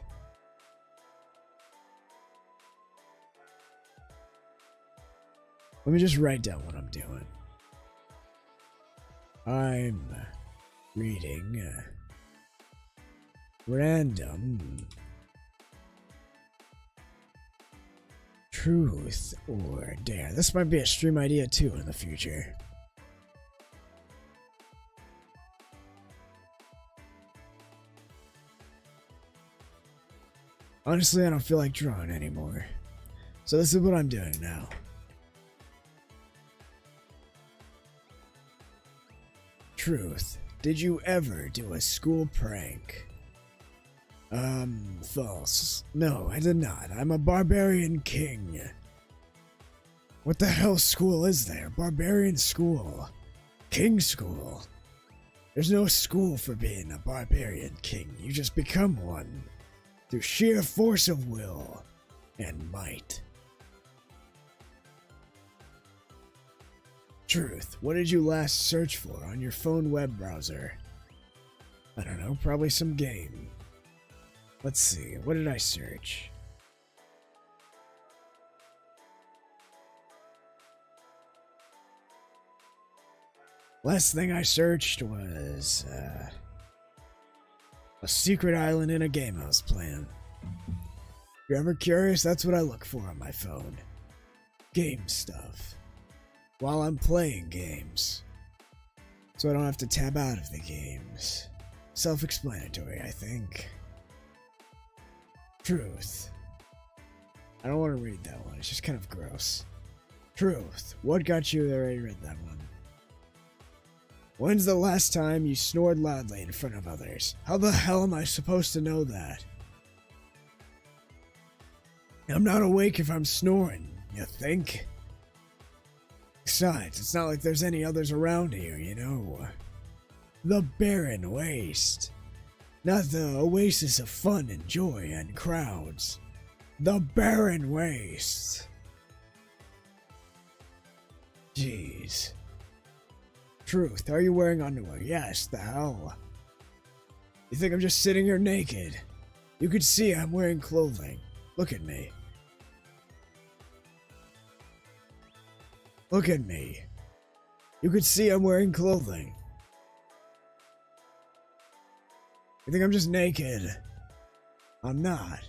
Let me just write down what I'm doing. I'm reading random truth or dare. This might be a stream idea too in the future. Honestly, I don't feel like drawing anymore. So this is what I'm doing now. Truth. Did you ever do a school prank? False. No, I did not. I'm a barbarian king. What the hell school is there? Barbarian school. King school. There's no school for being a barbarian king. You just become one. Through sheer force of will and might. Truth. What did you last search for on your phone web browser? I don't know, probably some game. Let's see, what did I search? Last thing I searched was, a secret island in a game I was playing. If you're ever curious, that's what I look for on my phone. Game stuff. While I'm playing games. So I don't have to tab out of the games. Self-explanatory, I think. Truth. I don't want to read that one, it's just kind of gross. Truth. What got you there? I read that one. When's the last time you snored loudly in front of others? How the hell am I supposed to know that? I'm not awake if I'm snoring, you think? Besides, it's not like there's any others around here, you know. The Barren Waste. Not the oasis of fun and joy and crowds. The Barren Waste. Jeez. Truth, are you wearing underwear? Yes, the hell. You think I'm just sitting here naked? You could see I'm wearing clothing. Look at me. Look at me. You could see I'm wearing clothing. You think I'm just naked? I'm not.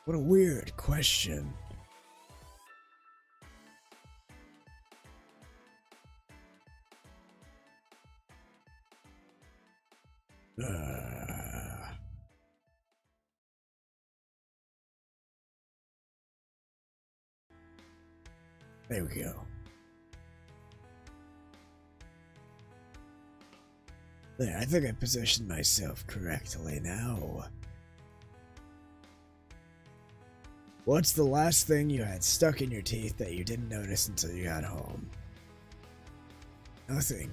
What a weird question. There we go. There, I think I positioned myself correctly now. What's the last thing you had stuck in your teeth that you didn't notice until you got home? Nothing.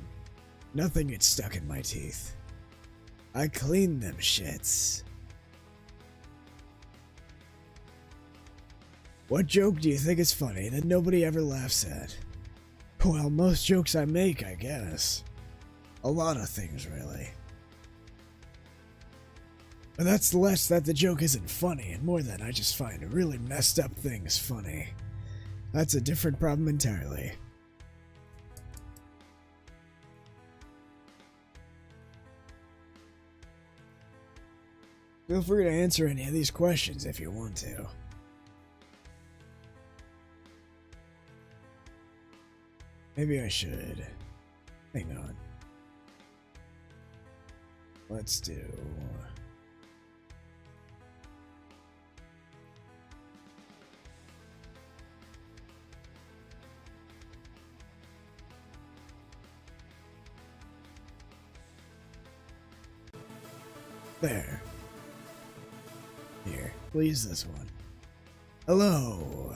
Nothing gets stuck in my teeth. I cleaned them shits. What joke do you think is funny that nobody ever laughs at? Well, most jokes I make, I guess. A lot of things, really. But that's less that the joke isn't funny, and more that I just find really messed up things funny. That's a different problem entirely. Feel free to answer any of these questions if you want to. Maybe I should. Hang on. Let's do... There. Here, we'll use this one. Hello.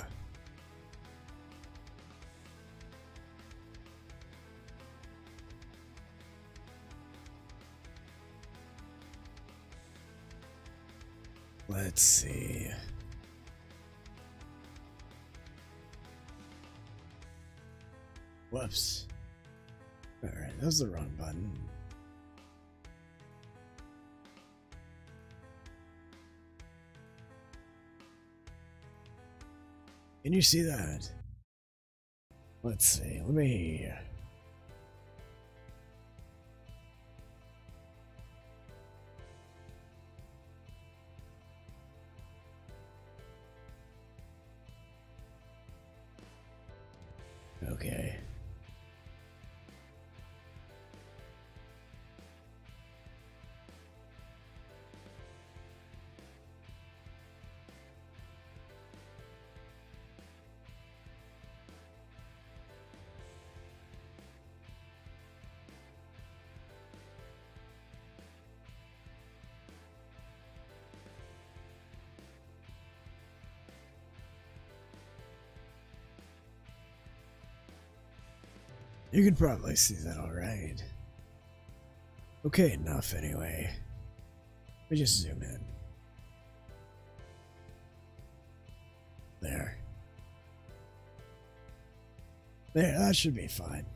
Let's see. Whoops. Alright, that was the wrong button. Can you see that? Let's see, let me... Okay. You can probably see that alright. Okay, enough anyway. Let me just zoom in. There. There, that should be fine.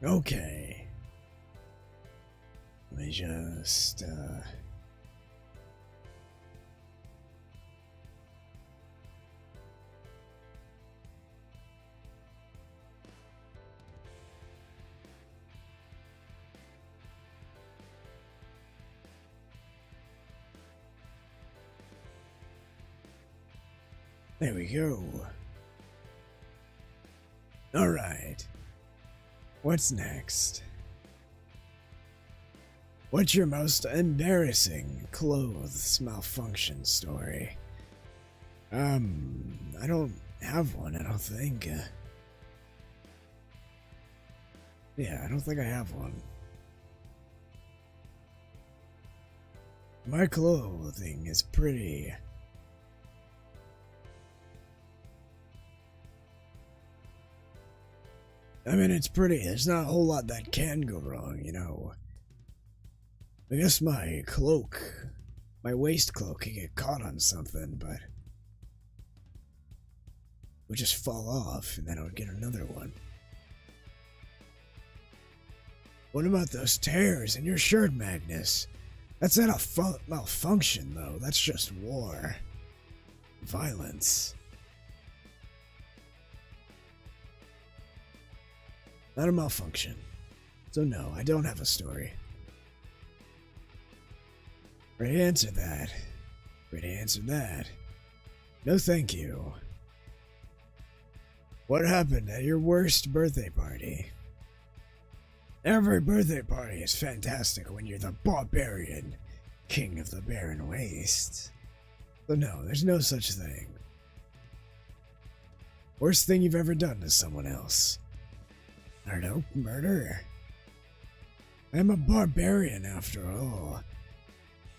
Okay. Let me just, there we go. Alright. What's next? What's your most embarrassing clothes malfunction story? I don't have one, I don't think. Yeah, I don't think I have one. My clothing is pretty... I mean, it's pretty. There's not a whole lot that can go wrong, you know. I guess my cloak, my waist cloak, can get caught on something, but it would just fall off, and then I would get another one. What about those tears in your shirt, Magnus? That's not a malfunction, though. That's just war. Violence. Not a malfunction. So no, I don't have a story. Ready to answer that. Ready to answer that. No thank you. What happened at your worst birthday party? Every birthday party is fantastic when you're the barbarian, king of the Barren Wastes. So no, there's no such thing. Worst thing you've ever done to someone else? I don't know, murder? I'm a barbarian after all.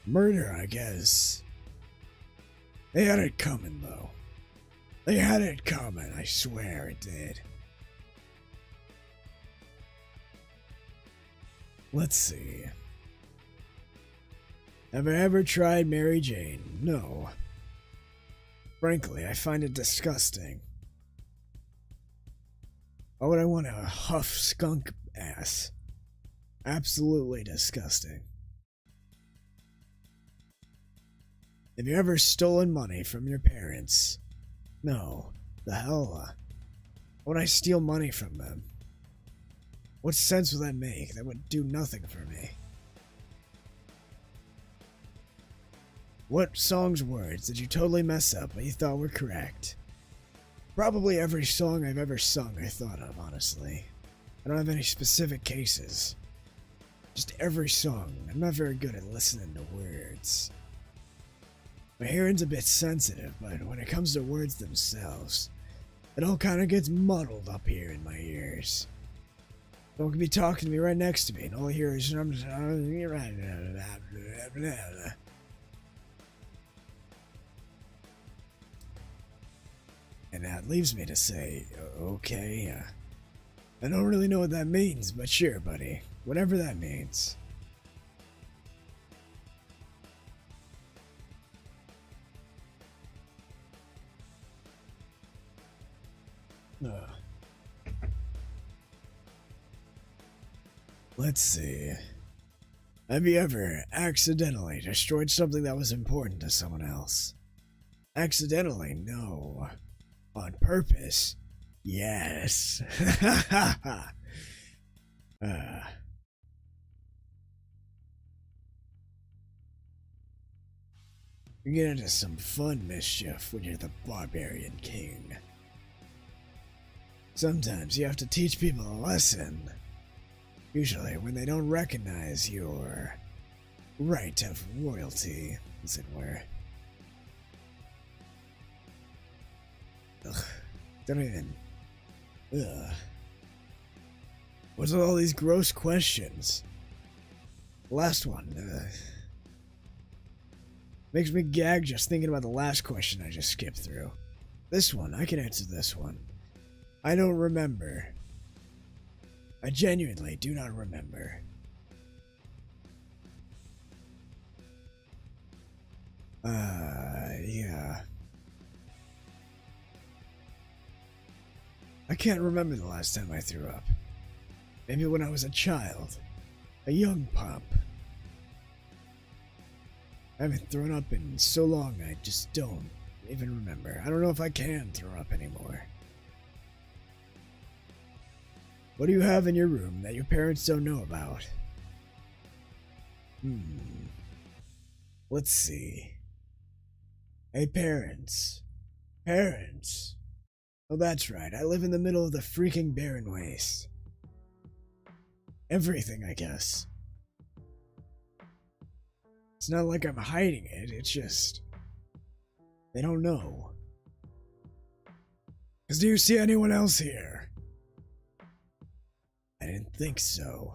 Murder, I guess. They had it coming, though. They had it coming, I swear it did. Let's see. Have I ever tried Mary Jane? No. Frankly, I find it disgusting. Why would I want to huff skunk ass? Absolutely disgusting. Have you ever stolen money from your parents? No. The hell? Why would I steal money from them? What sense would that make? That would do nothing for me. What song's words did you totally mess up but you thought were correct? Probably every song I've ever sung I thought of, honestly. I don't have any specific cases. Just every song. I'm not very good at listening to words. My hearing's a bit sensitive, but when it comes to words themselves, it all kind of gets muddled up here in my ears. Someone could be talking to me right next to me, and all I hear is... And that leaves me to say, okay, I don't really know what that means, but sure, buddy. Whatever that means. Let's see. Have you ever accidentally destroyed something that was important to someone else? Accidentally? No. On purpose? Yes. You get into some fun mischief when you're the barbarian king. Sometimes you have to teach people a lesson. Usually when they don't recognize your right of royalty, as it were. Ugh, don't even... Ugh. What's with all these gross questions? Last one, makes me gag just thinking about the last question I just skipped through. This one, I can answer this one. I don't remember. I genuinely do not remember. Yeah. I can't remember the last time I threw up. Maybe when I was a child. A young pup. I haven't thrown up in so long I just don't even remember. I don't know if I can throw up anymore. What do you have in your room that your parents don't know about? Let's see. Hey, parents. Parents. Oh, that's right. I live in the middle of the freaking Barren Wastes. Everything, I guess. It's not like I'm hiding it, it's just... they don't know. 'Cause do you see anyone else here? I didn't think so.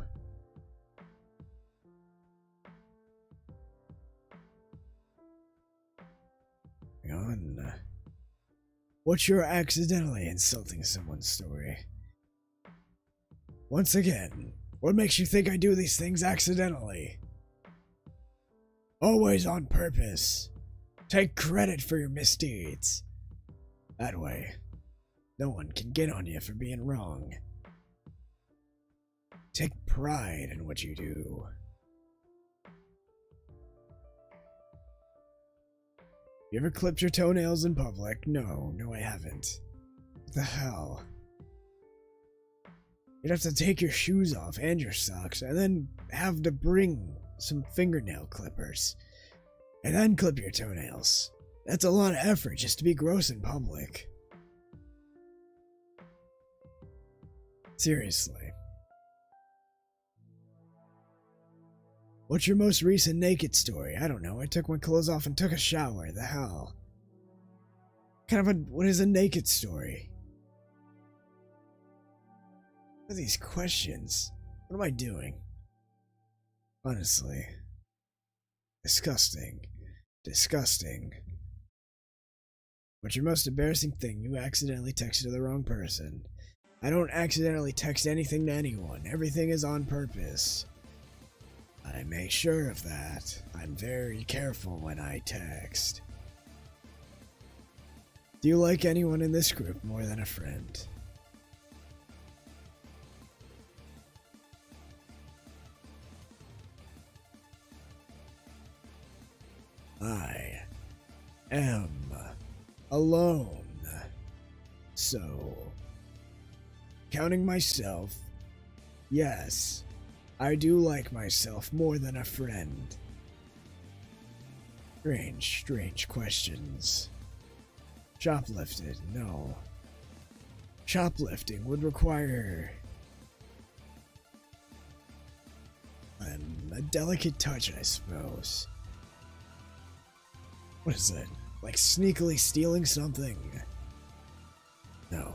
Hang on. What's your accidentally insulting someone's story? Once again, what makes you think I do these things accidentally? Always on purpose. Take credit for your misdeeds. That way, no one can get on you for being wrong. Take pride in what you do. You ever clipped your toenails in public? No, I haven't. What the hell? You'd have to take your shoes off and your socks, and then have to bring some fingernail clippers. And then clip your toenails. That's a lot of effort just to be gross in public. Seriously. What's your most recent naked story? I don't know. I took my clothes off and took a shower. The hell? What is a naked story? What are these questions? What am I doing? Honestly. Disgusting. Disgusting. What's your most embarrassing thing? You accidentally texted the wrong person. I don't accidentally text anything to anyone. Everything is on purpose. I make sure of that. I'm very careful when I text. Do you like anyone in this group more than a friend? I am alone. So, counting myself, yes, I do like myself more than a friend. Strange questions. Shoplifted, no. Shoplifting would require a delicate touch, I suppose. What is it? Like sneakily stealing something? No,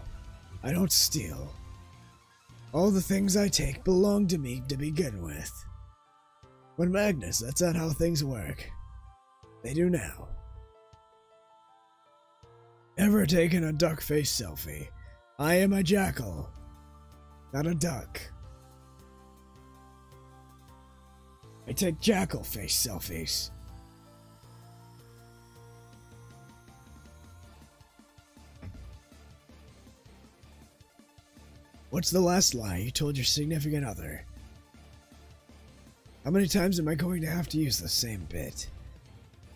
I don't steal. All the things I take belong to me to begin with. But Magnus, that's not how things work. They do now. Ever taken a duck face selfie? I am a jackal, not a duck. I take jackal face selfies. What's the last lie you told your significant other? How many times am I going to have to use the same bit?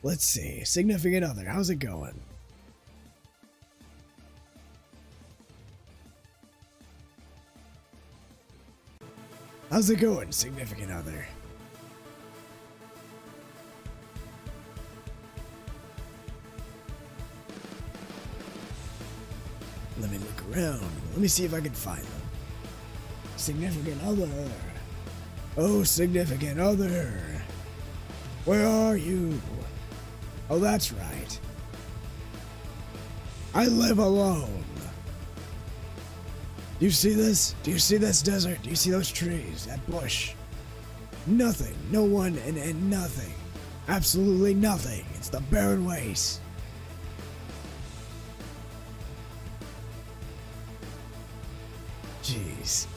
Let's see. Significant other, how's it going? How's it going, significant other? Let me look around. Let me see if I can find them. Significant other. Oh, significant other. Where are you? Oh, that's right. I live alone. Do you see this? Do you see this desert? Do you see those trees? That bush? Nothing. No one and nothing. Absolutely nothing. It's the Barren Wastes. Jeez.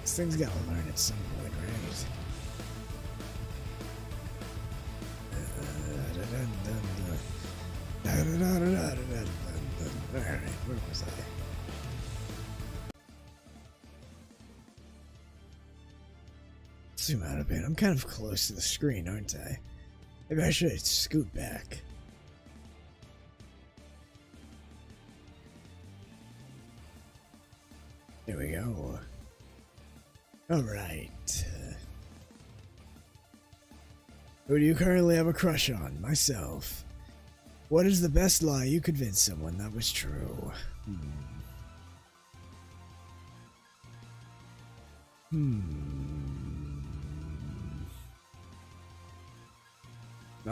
This thing's gotta learn at some point, right? Alright, where was I? Zoom out a bit. I'm kind of close to the screen, aren't I? Maybe I should scoot back. There we go. Alright. Who do you currently have a crush on? Myself. What is the best lie you convinced someone that was true? I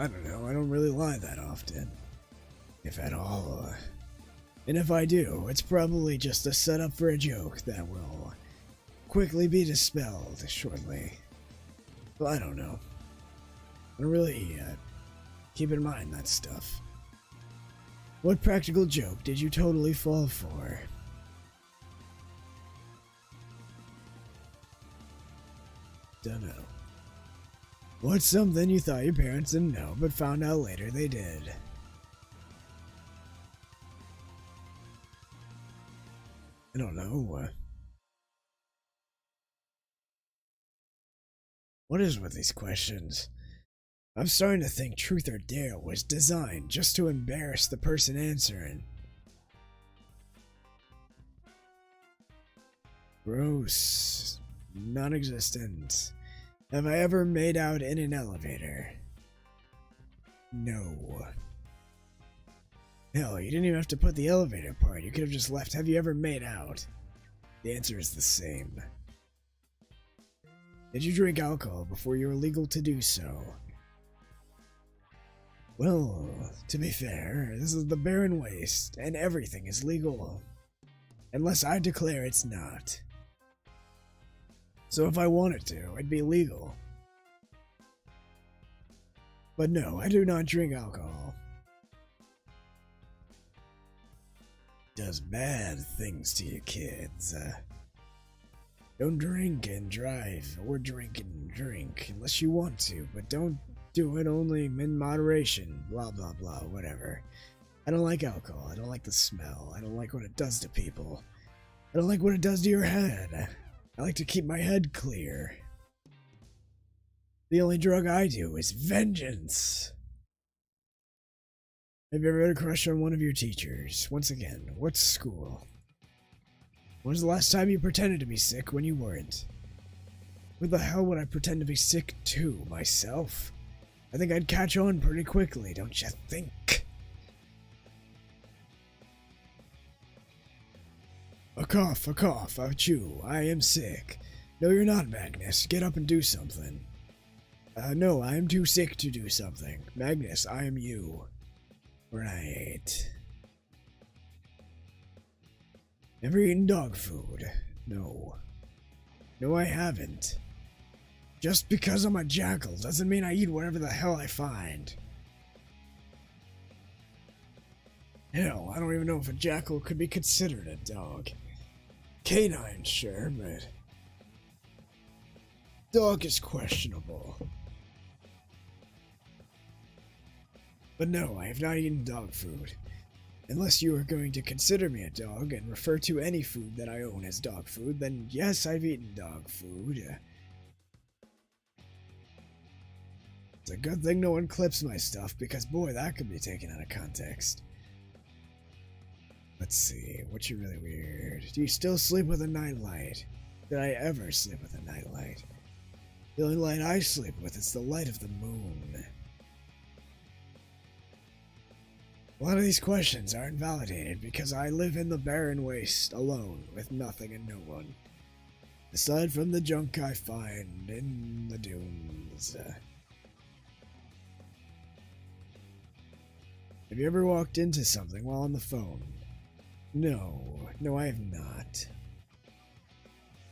don't know. I don't really lie that often. If at all. And if I do, it's probably just a setup for a joke that will quickly be dispelled shortly. Well, I don't know. I don't really keep in mind that stuff. What practical joke did you totally fall for? Dunno. What's something you thought your parents didn't know, but found out later they did? I don't know. What is with these questions? I'm starting to think Truth or Dare was designed just to embarrass the person answering. Gross. Non-existent. Have I ever made out in an elevator? No. Hell, you didn't even have to put the elevator part. You could have just left. Have you ever made out? The answer is the same. Did you drink alcohol before you were legal to do so? Well, to be fair, this is the Barren Wastes, and everything is legal. Unless I declare it's not. So if I wanted to, it'd be legal. But no, I do not drink alcohol. Does bad things to you kids. Don't drink and drive, or drink and drink, unless you want to, but don't do it only in moderation, blah blah blah, whatever. I don't like alcohol, I don't like the smell, I don't like what it does to people. I don't like what it does to your head. I like to keep my head clear. The only drug I do is vengeance. Have you ever had a crush on one of your teachers? Once again, what school? When was the last time you pretended to be sick when you weren't? What the hell would I pretend to be sick to, myself? I think I'd catch on pretty quickly, don't you think? A cough, achoo, I am sick. No, you're not, Magnus. Get up and do something. No, I am too sick to do something. Magnus, I am you. Right. Ever eaten dog food? No. No, I haven't. Just because I'm a jackal doesn't mean I eat whatever the hell I find. Hell, I don't even know if a jackal could be considered a dog. Canine, sure, but dog is questionable. But no, I have not eaten dog food. Unless you are going to consider me a dog and refer to any food that I own as dog food, then yes, I've eaten dog food. It's a good thing no one clips my stuff, because boy, that could be taken out of context. Let's see, what's really weird? Do you still sleep with a nightlight? Did I ever sleep with a nightlight? The only light I sleep with is the light of the moon. A lot of these questions are invalidated because I live in the barren waste alone with nothing and no one. Aside from the junk I find in the dunes. Have you ever walked into something while on the phone? No, I have not.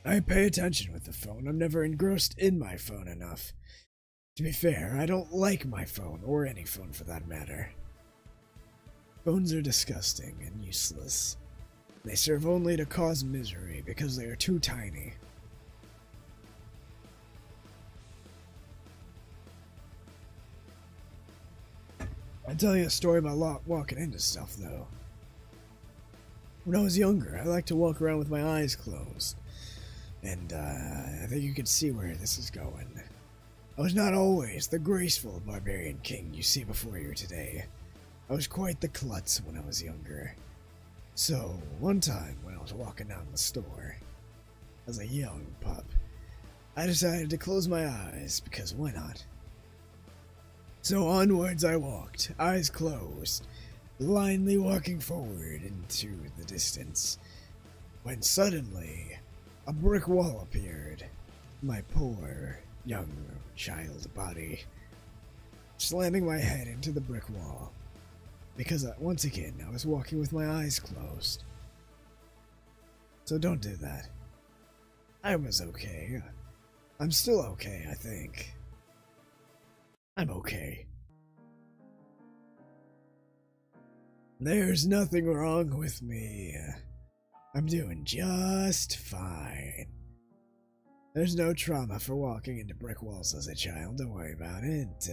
I pay attention with the phone. I'm never engrossed in my phone enough. To be fair, I don't like my phone, or any phone for that matter. Phones are disgusting and useless. They serve only to cause misery because they are too tiny. I'll tell you a story about walking into stuff, though. When I was younger, I liked to walk around with my eyes closed. And, I think you can see where this is going. I was not always the graceful barbarian king you see before you today. I was quite the klutz when I was younger. So, one time when I was walking down the store, as a young pup, I decided to close my eyes, because why not? So onwards I walked, eyes closed, blindly walking forward into the distance, when suddenly a brick wall appeared. My poor, young child body, slamming my head into the brick wall, because once again I was walking with my eyes closed. So don't do that. I was okay. I'm still okay, I think. I'm okay. There's nothing wrong with me. I'm doing just fine. There's no trauma for walking into brick walls as a child, don't worry about it.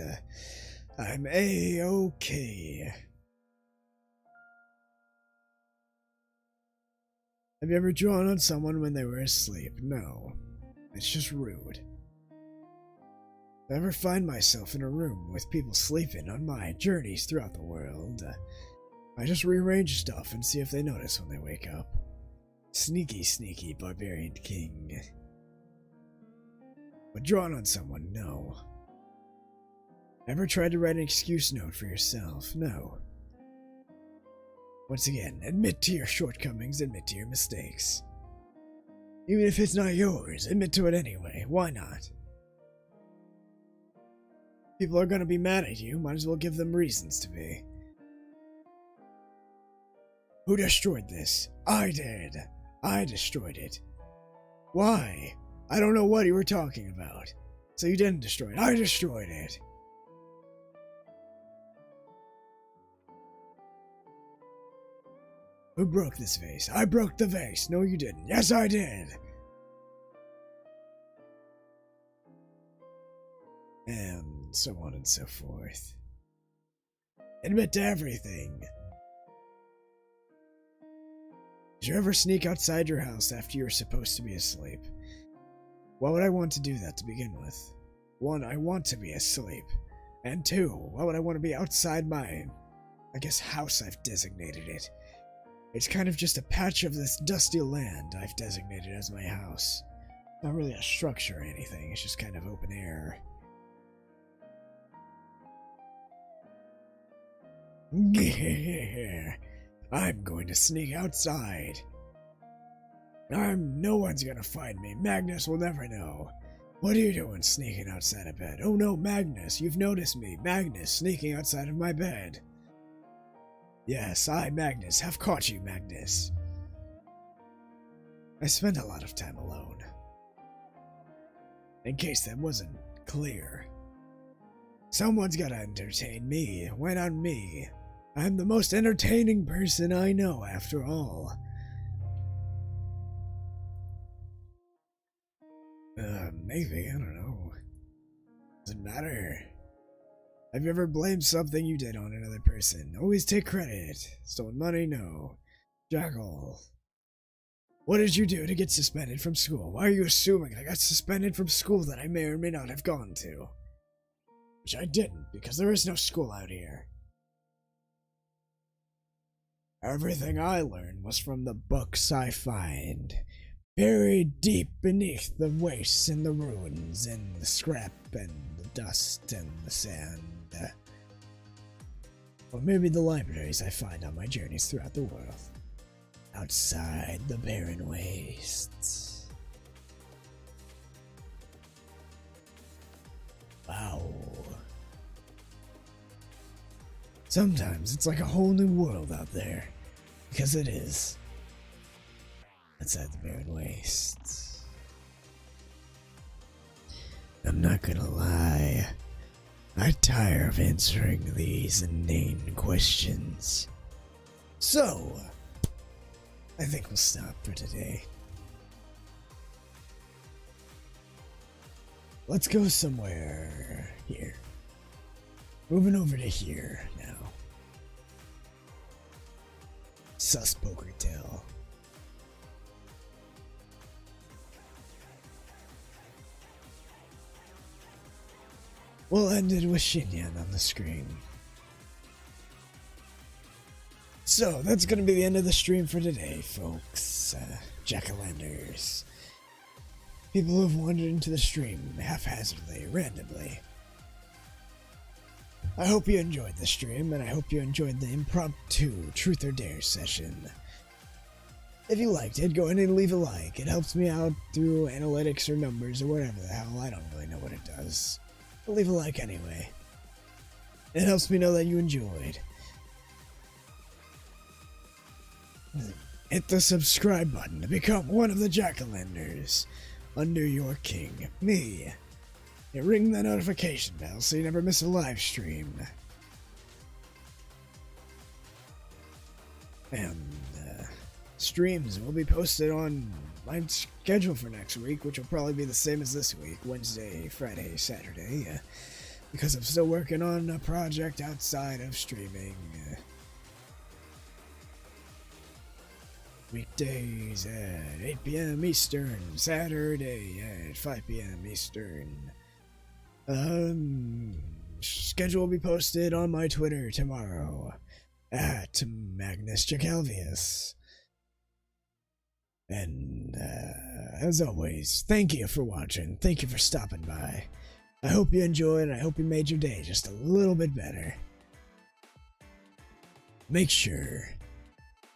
I'm A-okay. Have you ever drawn on someone when they were asleep? No. It's just rude. If I ever find myself in a room with people sleeping on my journeys throughout the world, I just rearrange stuff and see if they notice when they wake up. Sneaky, sneaky barbarian king. But drawn on someone, no. Ever tried to write an excuse note for yourself? No. Once again, admit to your shortcomings, admit to your mistakes. Even if it's not yours, admit to it anyway. Why not? People are gonna be mad at you, might as well give them reasons to be. Who destroyed this? I did. I destroyed it. Why? I don't know what you were talking about. So you didn't destroy it. I destroyed it. Who broke this vase? I broke the vase. No, you didn't. Yes, I did. And so on and so forth. Admit to everything. Did you ever sneak outside your house after you were supposed to be asleep? Why would I want to do that to begin with? 1, I want to be asleep. And 2, why would I want to be outside my, I guess, house I've designated it. It's kind of just a patch of this dusty land I've designated as my house. Not really a structure or anything, it's just kind of open air. I'm going to sneak outside. No one's gonna find me. Magnus will never know. What are you doing sneaking outside of bed? Oh no, Magnus, you've noticed me. Magnus, sneaking outside of my bed. Yes, I, Magnus, have caught you, Magnus. I spend a lot of time alone. In case that wasn't clear. Someone's gotta entertain me. Why not me? I'm the most entertaining person I know, after all. Maybe, I don't know. Doesn't matter. Have you ever blamed something you did on another person? Always take credit. Stolen money? No. Jackal. What did you do to get suspended from school? Why are you assuming I got suspended from school that I may or may not have gone to? Which I didn't, because there is no school out here. Everything I learned was from the books I find, buried deep beneath the wastes and the ruins and the scrap and the dust and the sand. Or maybe the libraries I find on my journeys throughout the world. Outside the Barren Wastes. Wow. Sometimes it's like a whole new world out there. Because it is. Outside the Barren Wastes. I'm not gonna lie. I tire of answering these inane questions. So, I think we'll stop for today. Let's go somewhere here. Moving over to here now. Sus Poker Tail. We'll end it with Shinyan on the screen. So, that's gonna be the end of the stream for today, folks. Jack-o'-lanterns. People who have wandered into the stream haphazardly, randomly. I hope you enjoyed the stream, and I hope you enjoyed the impromptu Truth or Dare session. If you liked it, go ahead and leave a like. It helps me out through analytics or numbers or whatever the hell. I don't really know what it does. But leave a like anyway. It helps me know that you enjoyed. Hit the subscribe button to become one of the Jack-o'-lanterns under your king, me. And ring the notification bell so you never miss a live stream. And streams will be posted on my schedule for next week, which will probably be the same as this week, Wednesday, Friday, Saturday, because I'm still working on a project outside of streaming. Weekdays at 8 p.m. Eastern, Saturday at 5 p.m. Eastern. Schedule will be posted on my Twitter tomorrow at Magnus Jacalvius. And, as always, thank you for watching. Thank you for stopping by. I hope you enjoyed, and I hope you made your day just a little bit better. Make sure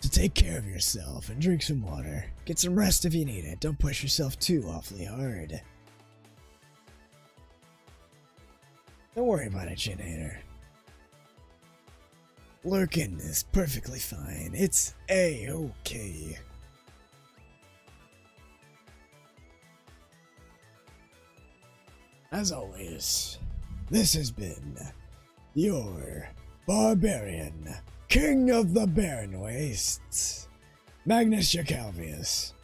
to take care of yourself and drink some water. Get some rest if you need it. Don't push yourself too awfully hard. Don't worry about it, Chin Hater. Lurking is perfectly fine. It's A-okay. As always, this has been your Barbarian, King of the Barren Wastes, Magnus Jacalvius.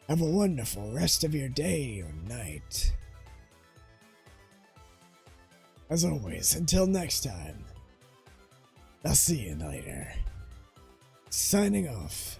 Have a wonderful rest of your day or night. As always, until next time, I'll see you later. Signing off.